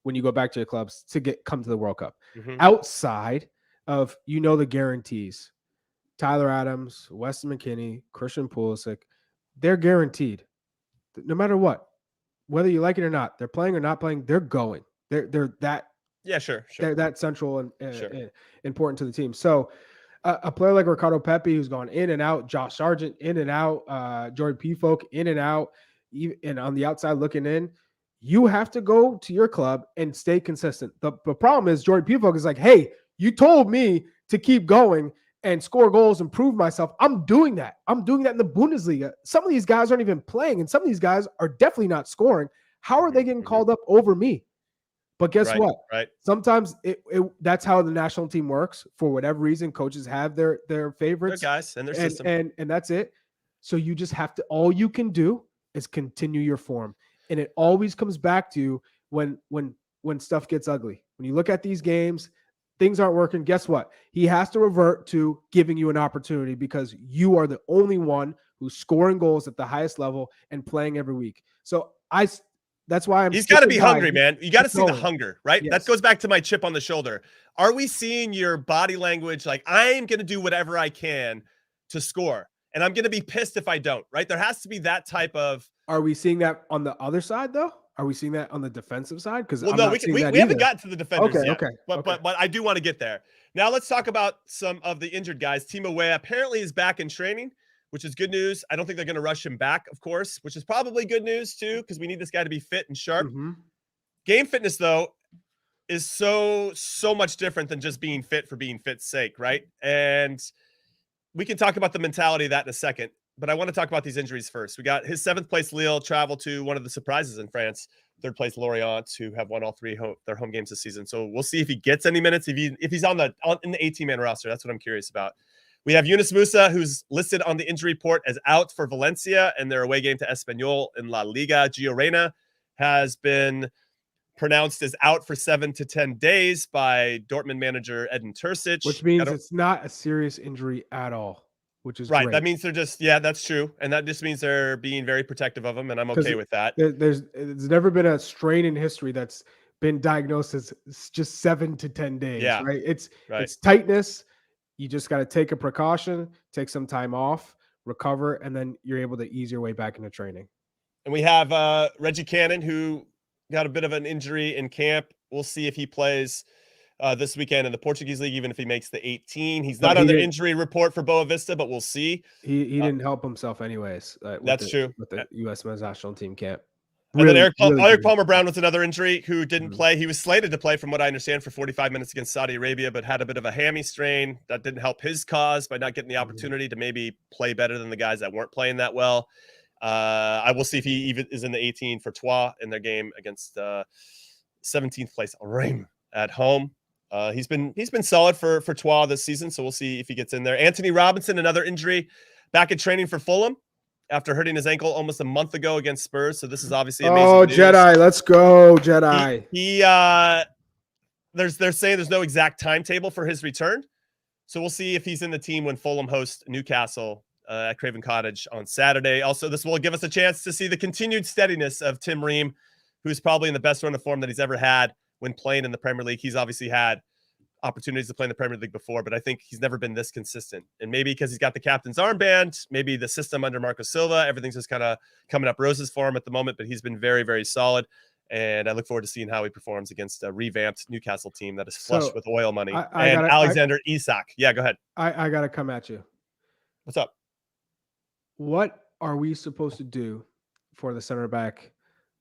when you go back to your clubs to come to the World Cup. Outside of the guarantees, Tyler Adams, Weston McKennie, Christian Pulisic, they're guaranteed. No matter what, whether you like it or not, they're playing or not playing, they're going. They're that. Yeah, sure. They're that central and important to the team. So a player like Ricardo Pepi, who's gone in and out, Josh Sargent in and out, Jordan Pefok in and out, and on the outside looking in, you have to go to your club and stay consistent. The problem is Jordan Pefok is like, hey, you told me to keep going and score goals and prove myself. I'm doing that. I'm doing that in the Bundesliga. Some of these guys aren't even playing, and some of these guys are definitely not scoring. How are they getting called up over me? But guess what? Right. Sometimes that's how the national team works. For whatever reason, coaches have their favorites, their guys, and their system, and that's it. So you just have to. All you can do is continue your form, and it always comes back to when stuff gets ugly. When you look at these games, things aren't working. Guess what? He has to revert to giving you an opportunity because you are the only one who's scoring goals at the highest level and playing every week. So that's why he's got to be hungry, man. You got to see the hunger, right? Yes. That goes back to my chip on the shoulder. Are we seeing your body language? Like, I'm going to do whatever I can to score, and I'm going to be pissed if I don't, right? There has to be that type of. Are we seeing that on the other side though? Are we seeing that on the defensive side? Because we haven't gotten to the defenders yet. Okay. But I do want to get there. Now let's talk about some of the injured guys. Timo Weah apparently is back in training, which is good news. I don't think they're going to rush him back, of course, which is probably good news too, because we need this guy to be fit and sharp. Game fitness, though, is so much different than just being fit for being fit's sake, right? And we can talk about the mentality of that in a second, but I want to talk about these injuries first. We got his 7th place Lille travel to one of the surprises in France, 3rd place Lorient, who have won all 3 their home games this season. So we'll see if he gets any minutes, if he's in the 18-man roster. That's what I'm curious about. We have Yunus Musa, who's listed on the injury report as out for Valencia and their away game to Espanyol in La Liga. Gio Reyna has been pronounced as out for 7 to 10 days by Dortmund manager Edin Terzic. Which means it's not a serious injury at all, which is right. Great. That means they're just, that's true. And that just means they're being very protective of him, and I'm okay with that. There's never been a strain in history that's been diagnosed as just 7 to 10 days, right? It's tightness. You just got to take a precaution, take some time off, recover, and then you're able to ease your way back into training. And we have Reggie Cannon, who got a bit of an injury in camp. We'll see if he plays this weekend in the Portuguese league, even if he makes the 18. He's not on the injury report for Boa Vista, but we'll see. He didn't help himself anyways. That's true. With the U.S. men's national team camp. And then Eric Palmer-Brown was another injury who didn't play. He was slated to play, from what I understand, for 45 minutes against Saudi Arabia, but had a bit of a hammy strain. That didn't help his cause by not getting the opportunity to maybe play better than the guys that weren't playing that well. I will see if he even is in the 18 for Troyes in their game against 17th place Reims at home. He's been solid for Troyes this season, so we'll see if he gets in there. Antonee Robinson, another injury, back in training for Fulham after hurting his ankle almost a month ago against Spurs. So this is obviously amazing. Oh, news. Jedi, let's go, Jedi. They're saying there's no exact timetable for his return, So we'll see if he's in the team when Fulham hosts Newcastle at Craven Cottage on Saturday. Also, this will give us a chance to see the continued steadiness of Tim Ream, who's probably in the best run of form that he's ever had when playing in the Premier League. He's obviously had opportunities to play in the Premier League before, but I think he's never been this consistent. And maybe because he's got the captain's armband, maybe the system under Marco Silva, everything's just kind of coming up roses for him at the moment, but he's been very, very solid. And I look forward to seeing how he performs against a revamped Newcastle team that is flush with oil money. Alexander Isak. Yeah, go ahead. I got to come at you. What's up? What are we supposed to do for the center back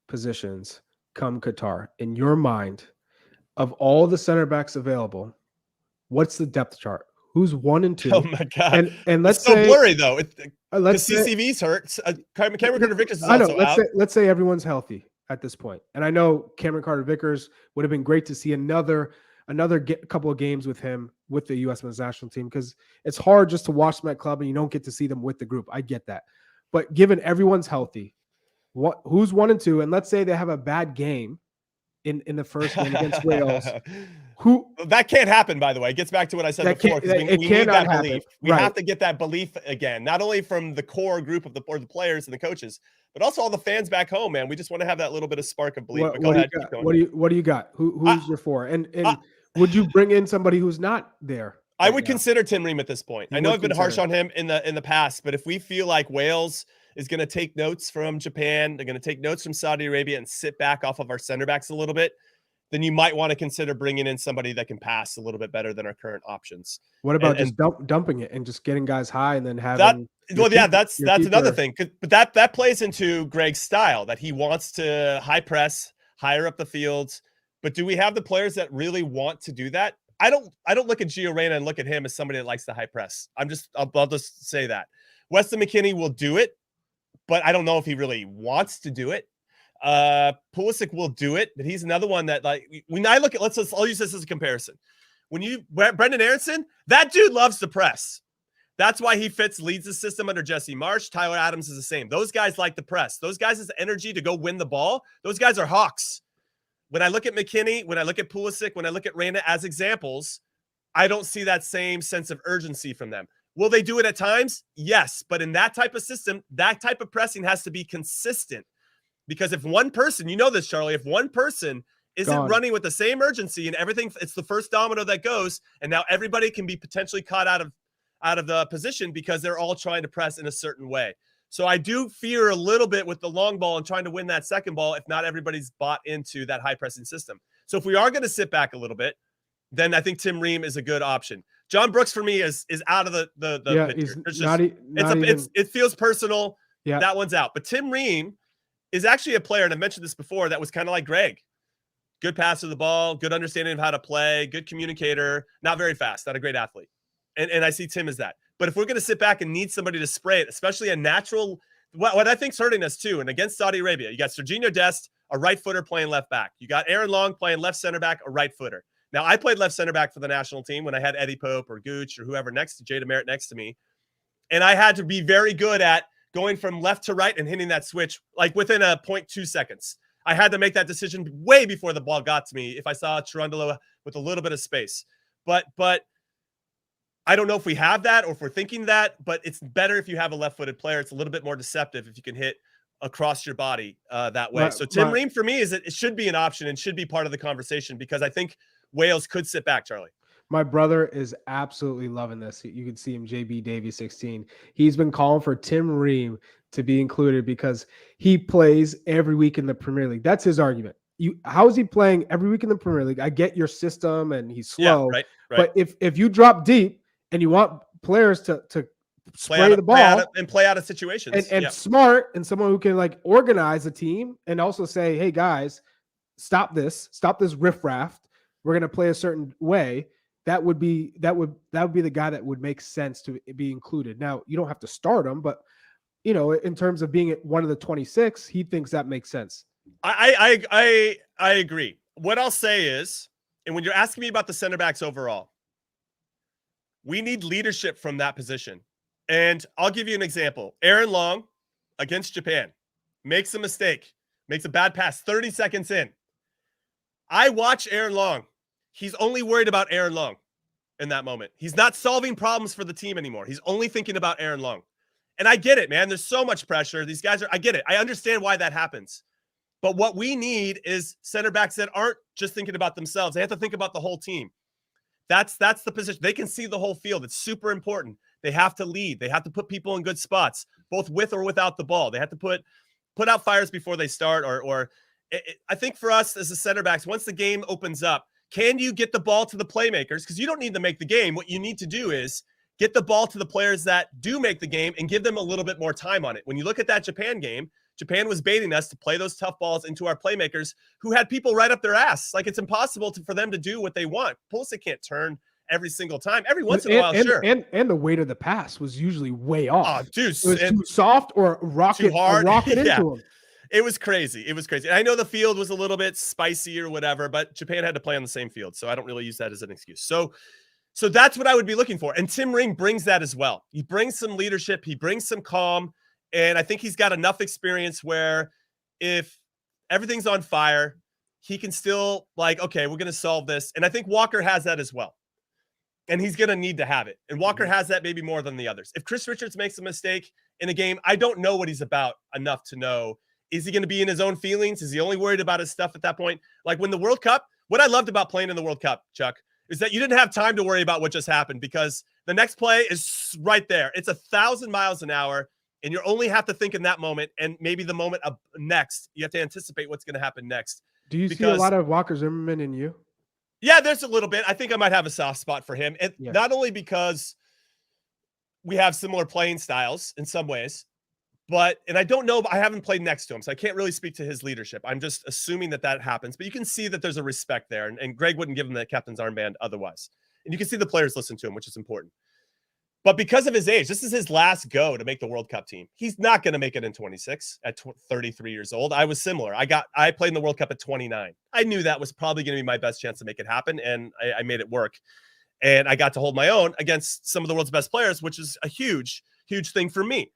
positions come Qatar? In your mind, of all the center backs available, what's the depth chart? Who's 1 and 2? Oh my god! And let's it's so say blurry though. Let's say CCV's hurt. Cameron Carter-Vickers is also out. Let's say everyone's healthy at this point. And I know Cameron Carter-Vickers would have been great to see another couple of games with him with the U.S. men's national team, because it's hard just to watch them at club and you don't get to see them with the group. I get that, but given everyone's healthy, who's 1 and 2, and let's say they have a bad game in the first game against Wales. That can't happen, by the way. It gets back to what I said before. We need that belief. We have to get that belief again, not only from the core group of the players and the coaches, but also all the fans back home, man. We just want to have that little bit of spark of belief. Go ahead. What do you got? Who's your 4? And would you bring in somebody who's not there? I would consider Tim Ream at this point. I know I've been harsh on him in the past, but if we feel like Wales is going to take notes from Japan, they're going to take notes from Saudi Arabia and sit back off of our center backs a little bit, then you might want to consider bringing in somebody that can pass a little bit better than our current options. What about just dumping it and just getting guys high and then having that? That's another thing. But that plays into Greg's style, that he wants to high press, higher up the fields. But do we have the players that really want to do that? I don't look at Gio Reyna and look at him as somebody that likes the high press. I'll just say that. Weston McKennie will do it, but I don't know if he really wants to do it. Pulisic will do it, but he's another one that, like, when I look at, I'll use this as a comparison. Brenden Aaronson, that dude loves to press. That's why he fits Leeds' system under Jesse Marsch. Tyler Adams is the same. Those guys like to press. Those guys has energy to go win the ball. Those guys are hawks. When I look at McKennie, when I look at Pulisic, when I look at Reyna as examples, I don't see that same sense of urgency from them. Will they do it at times? Yes. But in that type of system, that type of pressing has to be consistent. Because if one person, you know this, Charlie, if one person isn't running with the same urgency and everything, it's the first domino that goes, and now everybody can be potentially caught out of the position because they're all trying to press in a certain way. So I do fear a little bit with the long ball and trying to win that second ball if not everybody's bought into that high pressing system. So if we are going to sit back a little bit, then I think Tim Ream is a good option. John Brooks for me is out of the picture. It feels personal. Yeah. That one's out. But Tim Ream is actually a player, and I mentioned this before, that was kind of like Greg. Good passer of the ball, good understanding of how to play, good communicator, not very fast, not a great athlete. And I see Tim as that. But if we're going to sit back and need somebody to spray it, especially a natural, what I think's hurting us too, and against Saudi Arabia, you got Serginho Dest, a right footer playing left back. You got Aaron Long playing left center back, a right footer. Now, I played left center back for the national team when I had Eddie Pope or Gooch or whoever next to Jada Merritt next to me. And I had to be very good at going from left to right and hitting that switch like within a 0.2 seconds. I had to make that decision way before the ball got to me if I saw Cherundolo with a little bit of space. But I don't know if we have that or if we're thinking that, but it's better if you have a left-footed player. It's a little bit more deceptive if you can hit across your body that way. So Tim Ream for me it should be an option and should be part of the conversation because I think Wales could sit back, Charlie. My brother is absolutely loving this. You can see him, JB Davies 16. He's been calling for Tim Ream to be included because he plays every week in the Premier League. That's his argument. How is he playing every week in the Premier League? I get your system and he's slow. Yeah, right. But if you drop deep and you want players to spray the ball and play out of situations and smart and someone who can like organize a team and also say, hey guys, stop this riffraff. We're going to play a certain way. That would be the guy that would make sense to be included. Now, you don't have to start him, but you know, in terms of being one of the 26, he thinks that makes sense. I agree. What I'll say is, and when you're asking me about the center backs overall, we need leadership from that position. And I'll give you an example. Aaron Long against Japan makes a mistake, makes a bad pass 30 seconds in. I watch Aaron Long. He's only worried about Aaron Long. in that moment. He's not solving problems for the team anymore. He's only thinking about Aaron Long. And I get it, man. There's so much pressure. These guys I get it. I understand why that happens. But what we need is center backs that aren't just thinking about themselves. They have to think about the whole team. That's the position. They can see the whole field. It's super important. They have to lead. They have to put people in good spots, both with or without the ball. They have to put out fires before they start. I think for us as the center backs, once the game opens up, can you get the ball to the playmakers? Because you don't need to make the game. What you need to do is get the ball to the players that do make the game and give them a little bit more time on it. When you look at that Japan game, Japan was baiting us to play those tough balls into our playmakers who had people right up their ass. Like, it's impossible for them to do what they want. Pulisic can't turn every single time. Every once in a while, sure. And the weight of the pass was usually way off. Oh, dude. It was too soft or rocket yeah. into him. It was crazy. It was crazy. And I know the field was a little bit spicy or whatever, but Japan had to play on the same field. So I don't really use that as an excuse. So that's what I would be looking for. And Tim Ream brings that as well. He brings some leadership. He brings some calm. And I think he's got enough experience where if everything's on fire, he can still okay, we're going to solve this. And I think Walker has that as well. And he's going to need to have it. And Walker has that maybe more than the others. If Chris Richards makes a mistake in a game, I don't know what he's about enough to know. Is he going to be in his own feelings? Is he only worried about his stuff at that point? Like when the World Cup, what I loved about playing in the World Cup, Chuck, is that you didn't have time to worry about what just happened because the next play is right there. It's 1,000 miles an hour. And you only have to think in that moment and maybe the moment of next. You have to anticipate what's going to happen next. Do you see a lot of Walker Zimmerman in you? Yeah, there's a little bit. I think I might have a soft spot for him. And not only because we have similar playing styles in some ways, and I don't know, I haven't played next to him, so I can't really speak to his leadership. I'm just assuming that happens. But you can see that there's a respect there. And Greg wouldn't give him the captain's armband otherwise. And you can see the players listen to him, which is important. But because of his age, this is his last go to make the World Cup team. He's not going to make it in 26 at 33 years old. I was similar. I played in the World Cup at 29. I knew that was probably going to be my best chance to make it happen, and I made it work. And I got to hold my own against some of the world's best players, which is a huge, huge thing for me.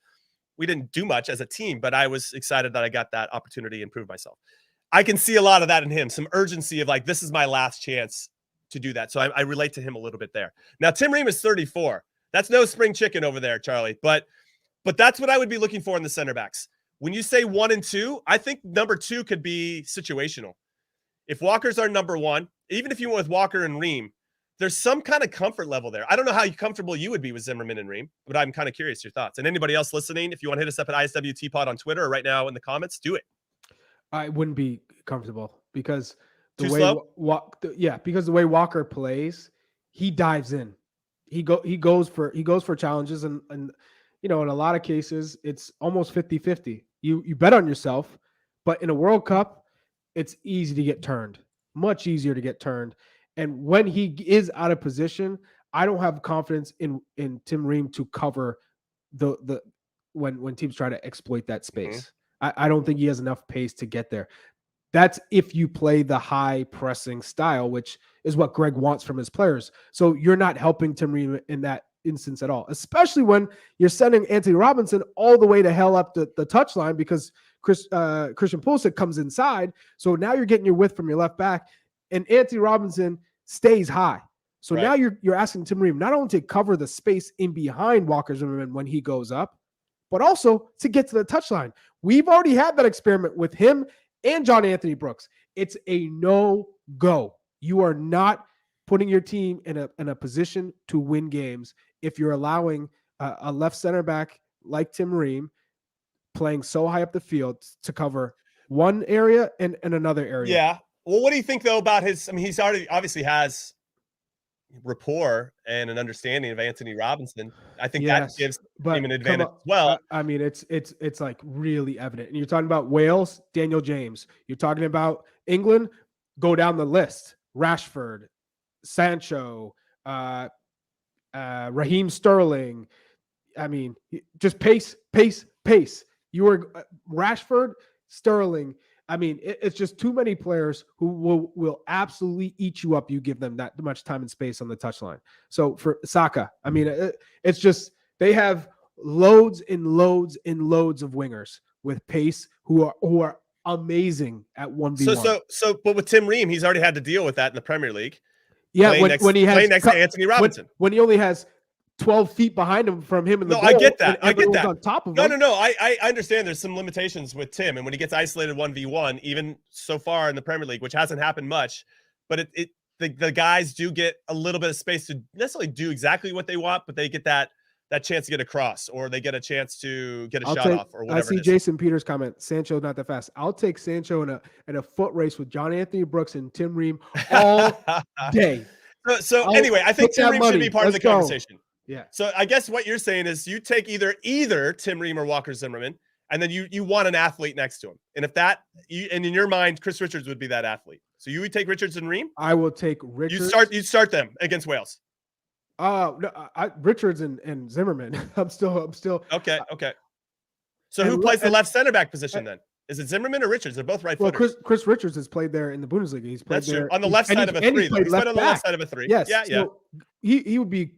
We didn't do much as a team, but I was excited that I got that opportunity and prove myself. I can see a lot of that in him, some urgency of this is my last chance to do that. So I relate to him a little bit there. Now, Tim Ream is 34. That's no spring chicken over there, Charlie. But that's what I would be looking for in the center backs. When you say 1 and 2, I think number 2 could be situational. If Walker's our number 1, even if you went with Walker and Ream, there's some kind of comfort level there. I don't know how comfortable you would be with Zimmerman and Ream, but I'm kind of curious your thoughts. And anybody else listening, if you want to hit us up at ISWTpod on Twitter or right now in the comments, do it. I wouldn't be comfortable because the way Walker plays, he dives in. He goes for challenges and in a lot of cases it's almost 50-50. You bet on yourself, but in a World Cup, it's easy to get turned. Much easier to get turned. And when he is out of position, I don't have confidence in Tim Ream to cover the when teams try to exploit that space. Mm-hmm. I don't think he has enough pace to get there. That's if you play the high pressing style, which is what Greg wants from his players. So you're not helping Tim Ream in that instance at all, especially when you're sending Antonee Robinson all the way to hell up the touchline because Christian Pulisic comes inside. So now you're getting your width from your left back, and Antonee Robinson stays high. So now you're asking Tim Ream not only to cover the space in behind Walker Zimmerman when he goes up, but also to get to the touchline. We've already had that experiment with him and John Anthony Brooks. It's a no-go. You are not putting your team in a position to win games if you're allowing a left center back like Tim Ream playing so high up the field to cover one area and another area. Yeah. Well, what do you think, though, about his – he's already obviously has rapport and an understanding of Antonee Robinson. I think that gives him an advantage as well. It's like really evident. And you're talking about Wales, Daniel James. You're talking about England, go down the list. Rashford, Sancho, Raheem Sterling. Just pace. You were Rashford, Sterling. It's just too many players who will absolutely eat you up. You give them that much time and space on the touchline. So for Saka, it's just they have loads and loads and loads of wingers with pace who are amazing at 1v1. But with Tim Ream, he's already had to deal with that in the Premier League. Yeah, playing when he has playing next to Antonee Robinson. when he only has 12 feet behind him from him in the No, goal, I get that. and I get everyone's that. on top of No, him. no. I understand there's some limitations with Tim, and when he gets isolated 1v1, even so far in the Premier League, which hasn't happened much, but the guys do get a little bit of space to necessarily do exactly what they want, but they get that chance to get across, or they get a chance to get a shot off, or whatever. I see Jason Peters' comment. Sancho not that fast. I'll take Sancho in a foot race with John Anthony Brooks and Tim Ream all day. So anyway, I think Tim Ream should be part of the conversation. Yeah. So I guess what you're saying is you take either Tim Ream or Walker Zimmerman, and then you want an athlete next to him. And if that and in your mind, Chris Richards would be that athlete. So you would take Richards and Ream? I will take Richards. You start them against Wales. No, Richards and Zimmerman. I'm still Okay. So who plays the left center back position then? Is it Zimmerman or Richards? They're both right footers. Well, Chris Richards has played there in the Bundesliga. He's played That's there true. On the left side of a three. He's played on the left side of a three. Yes. Yeah. So he would be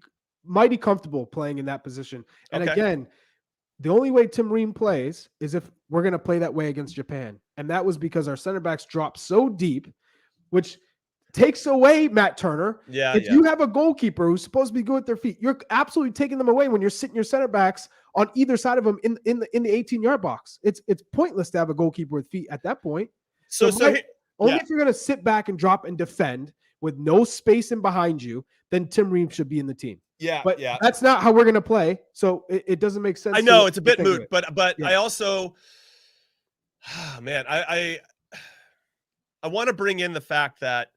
mighty comfortable playing in that position. And again, the only way Tim Ream plays is if we're going to play that way against Japan. And that was because our center backs dropped so deep, which takes away Matt Turner. Yeah. If you have a goalkeeper who's supposed to be good with their feet, you're absolutely taking them away when you're sitting your center backs on either side of them in the 18-yard box. It's pointless to have a goalkeeper with feet at that point. Only if you're going to sit back and drop and defend with no space in behind you, then Tim Ream should be in the team. Yeah, but that's not how we're going to play. So it doesn't make sense. I know it's a bit moot, but yeah. I also, man, I want to bring in the fact that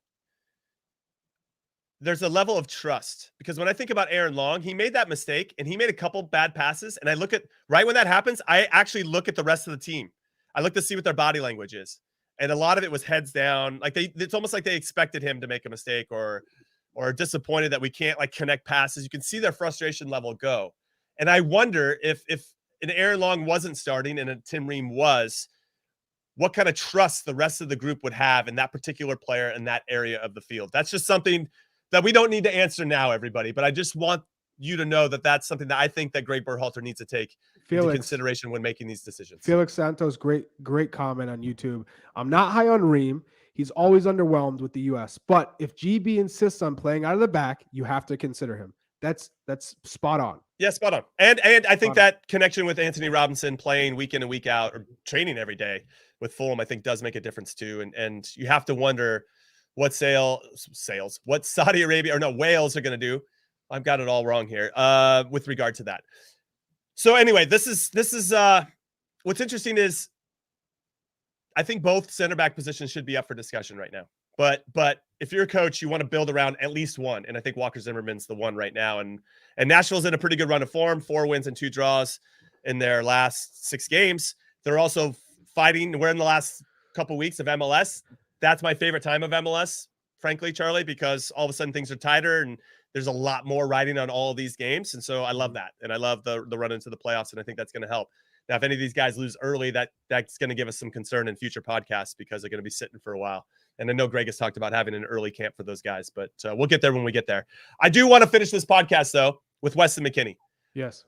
there's a level of trust, because when I think about Aaron Long, he made that mistake and he made a couple bad passes. And I look at right when that happens, I actually look at the rest of the team. I look to see what their body language is. And a lot of it was heads down. Like it's almost like they expected him to make a mistake or disappointed that we can't like connect passes. You can see their frustration level go. And I wonder if an Aaron Long wasn't starting and a Tim Ream was, what kind of trust the rest of the group would have in that particular player in that area of the field. That's just something that we don't need to answer now, everybody. But I just want you to know that that's something that I think that Greg Berhalter needs to take into consideration when making these decisions. Felix Santos, great comment on YouTube. I'm not high on Ream. He's always underwhelmed with the U.S. But if GB insists on playing out of the back, you have to consider him. That's spot on. Yeah, spot on. And I think that connection with Antonee Robinson playing week in and week out, or training every day with Fulham, I think does make a difference too. And you have to wonder what what Saudi Arabia, or no, Wales are going to do. I've got it all wrong here with regard to that. So anyway, this is what's interesting is I think both center back positions should be up for discussion right now. But if you're a coach, you want to build around at least one. And I think Walker Zimmerman's the one right now. And Nashville's in a pretty good run of form, 4 wins and 2 draws in their last 6 games. They're also fighting. We're in the last couple weeks of MLS. That's my favorite time of MLS, frankly, Charlie, because all of a sudden things are tighter and there's a lot more riding on all of these games. And so I love that. And I love the run into the playoffs. And I think that's going to help. Now, if any of these guys lose early, that's going to give us some concern in future podcasts because they're going to be sitting for a while. And I know Greg has talked about having an early camp for those guys, but we'll get there when we get there. I do want to finish this podcast, though, with Weston McKennie. Yes.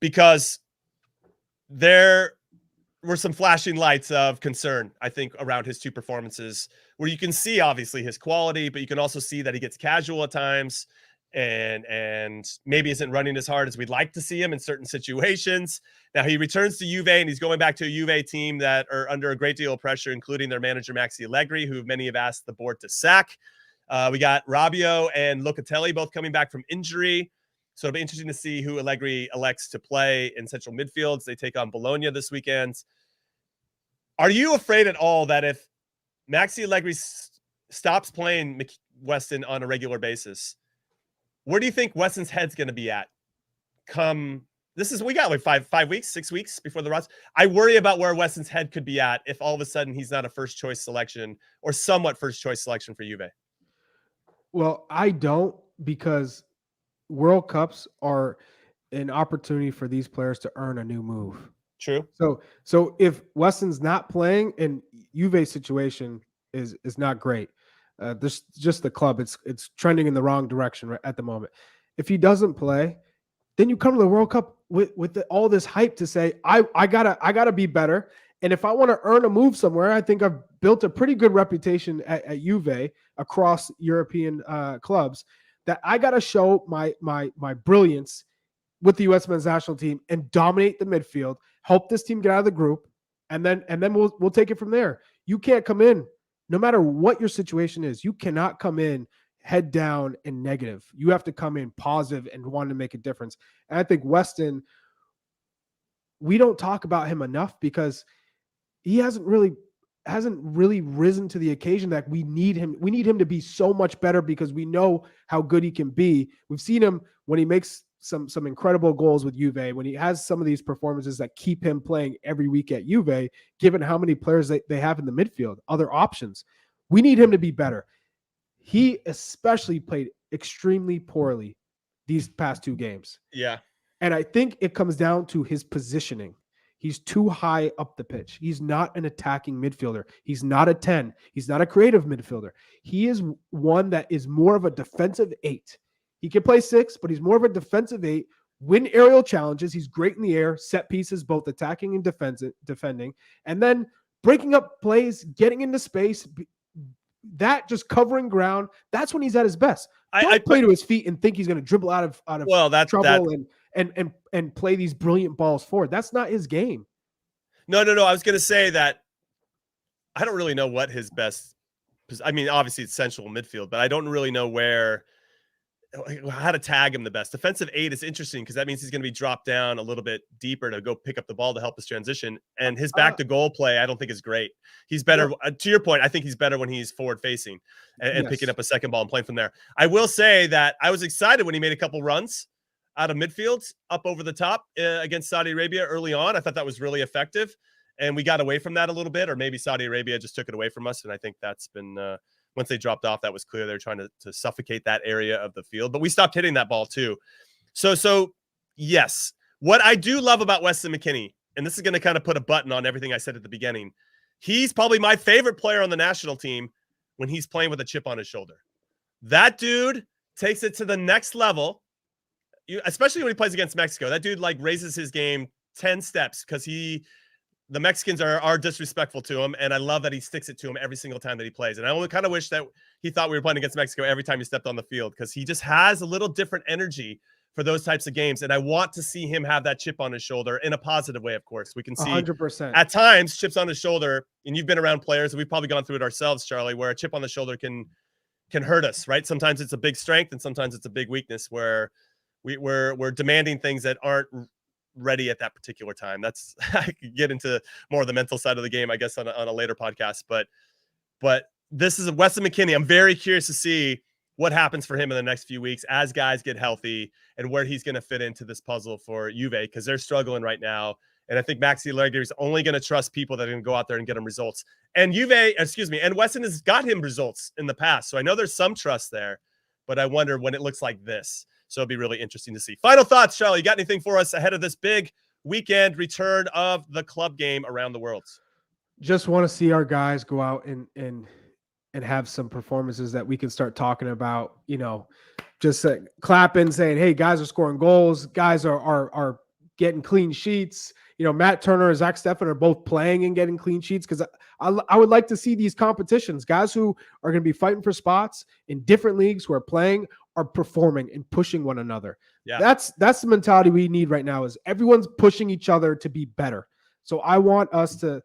Because there were some flashing lights of concern, I think, around his 2 performances where you can see, obviously, his quality, but you can also see that he gets casual at times and maybe isn't running as hard as we'd like to see him in certain situations. Now he returns to Juve and he's going back to a Juve team that are under a great deal of pressure, including their manager, Maxi Allegri, who many have asked the board to sack. We got Rabiot and Locatelli both coming back from injury. So it'll be interesting to see who Allegri elects to play in central midfields. They take on Bologna this weekend. Are you afraid at all that if Maxi Allegri stops playing Weston on a regular basis, where do you think Weston's head's going to be at? We got like 5 weeks, 6 weeks before the Ross. I worry about where Weston's head could be at if all of a sudden he's not a first choice selection or somewhat first choice selection for Juve. Well, I don't, because World Cups are an opportunity for these players to earn a new move. True. So if Weston's not playing, and Juve's situation is not great. This just the club. It's trending in the wrong direction right at the moment. If he doesn't play, then you come to the World Cup with all this hype to say I gotta be better, And if I want to earn a move somewhere, I think I've built a pretty good reputation at Juve across European clubs that I got to show my brilliance with the U.S. men's national team and dominate the midfield, help this team get out of the group, and then we'll take it from there. You can't come in, no matter what your situation is, you cannot come in head down and negative. You have to come in positive and want to make a difference. And I think Weston, we don't talk about him enough because he hasn't really risen to the occasion that we need him. We need him to be so much better because we know how good he can be. We've seen him when he makes some incredible goals with Juve, when he has some of these performances that keep him playing every week at Juve, given how many players they have in the midfield, other options. We need him to be better. He especially played extremely poorly these past 2 games. Yeah. And I think it comes down to his positioning. He's too high up the pitch. He's not an attacking midfielder. He's not a 10. He's not a creative midfielder. He is one that is more of a defensive 8. He can play 6, but he's more of a defensive 8, win aerial challenges. He's great in the air, set pieces, both attacking and defending, and then breaking up plays, getting into space, that just covering ground. That's when he's at his best. Don't play to his feet and think he's going to dribble out of trouble and play these brilliant balls forward. That's not his game. No. I was going to say that I don't really know what his best. I mean, obviously it's central midfield, but I don't really know how to tag him the best. Defensive 8 is interesting because that means he's going to be dropped down a little bit deeper to go pick up the ball to help his transition. And his back to goal play, I don't think is great. He's better. To your point, I think he's better when he's forward facing and picking up a second ball and playing from there. I will say that I was excited when he made a couple runs out of midfield up over the top against Saudi Arabia early on. I thought that was really effective. And we got away from that a little bit, or maybe Saudi Arabia just took it away from us. And I think that's been once they dropped off, that was clear. They were trying to suffocate that area of the field, but we stopped hitting that ball too. So yes, what I do love about Weston McKennie, and this is going to kind of put a button on everything I said at the beginning, he's probably my favorite player on the national team when he's playing with a chip on his shoulder. That dude takes it to the next level, especially when he plays against Mexico. That dude like raises his game 10 steps because the Mexicans are disrespectful to him, and I love that he sticks it to him every single time that he plays. And I only kind of wish that he thought we were playing against Mexico every time he stepped on the field because he just has a little different energy for those types of games. And I want to see him have that chip on his shoulder in a positive way, of course. We can see 100%. At times chips on his shoulder, and you've been around players, and we've probably gone through it ourselves, Charlie, where a chip on the shoulder can hurt us, right? Sometimes it's a big strength, and sometimes it's a big weakness where we're demanding things that aren't ready at that particular time. That's I could get into more of the mental side of the game, I guess, on a later podcast. But this is Weston McKennie. I'm very curious to see what happens for him in the next few weeks as guys get healthy and where he's going to fit into this puzzle for Juve because they're struggling right now. And I think Maxi Allegri is only going to trust people that are going to go out there and get him results. And and Weston has got him results in the past. So I know there's some trust there, but I wonder when it looks like this. So it'll be really interesting to see. Final thoughts, Charlie. You got anything for us ahead of this big weekend return of the club game around the world? Just want to see our guys go out and have some performances that we can start talking about, just clapping, saying, hey, guys are scoring goals. Guys are getting clean sheets. Matt Turner and Zach Steffen are both playing and getting clean sheets because I would like to see these competitions. Guys who are going to be fighting for spots in different leagues who are playing are performing and pushing one another. Yeah. That's the mentality we need right now is everyone's pushing each other to be better. So I want us to,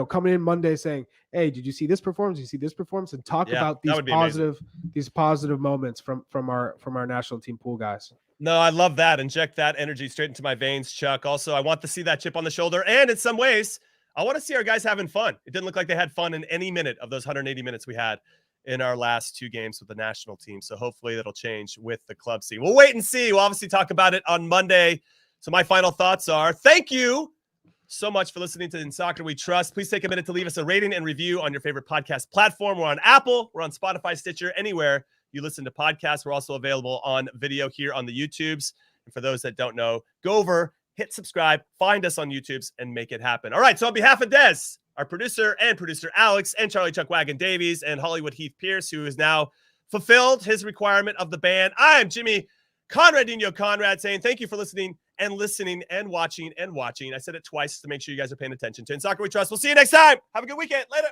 coming in Monday saying, hey, did you see this performance? Did you see this performance? And talk about these positive moments from our national team pool guys. No, I love that. Inject that energy straight into my veins, Chuck. Also, I want to see that chip on the shoulder. And in some ways, I want to see our guys having fun. It didn't look like they had fun in any minute of those 180 minutes we had in our last 2 games with the national team. So hopefully that'll change with the club scene. We'll wait and see. We'll obviously talk about it on Monday. So my final thoughts are, thank you so much for listening to In Soccer We Trust. Please take a minute to leave us a rating and review on your favorite podcast platform. We're on Apple. We're on Spotify, Stitcher, anywhere you listen to podcasts. We're also available on video here on the YouTubes. And for those that don't know, go over, hit subscribe, find us on YouTubes, and make it happen. All right, so on behalf of Des, our producer Alex, and Charlie Chuck Wagon Davies, and Hollywood Heath Pearce, who has now fulfilled his requirement of the ban, I'm Jimmy Conrad saying thank you for listening and listening and watching and watching. I said it twice to make sure you guys are paying attention to In Soccer We Trust. We'll see you next time. Have a good weekend. Later.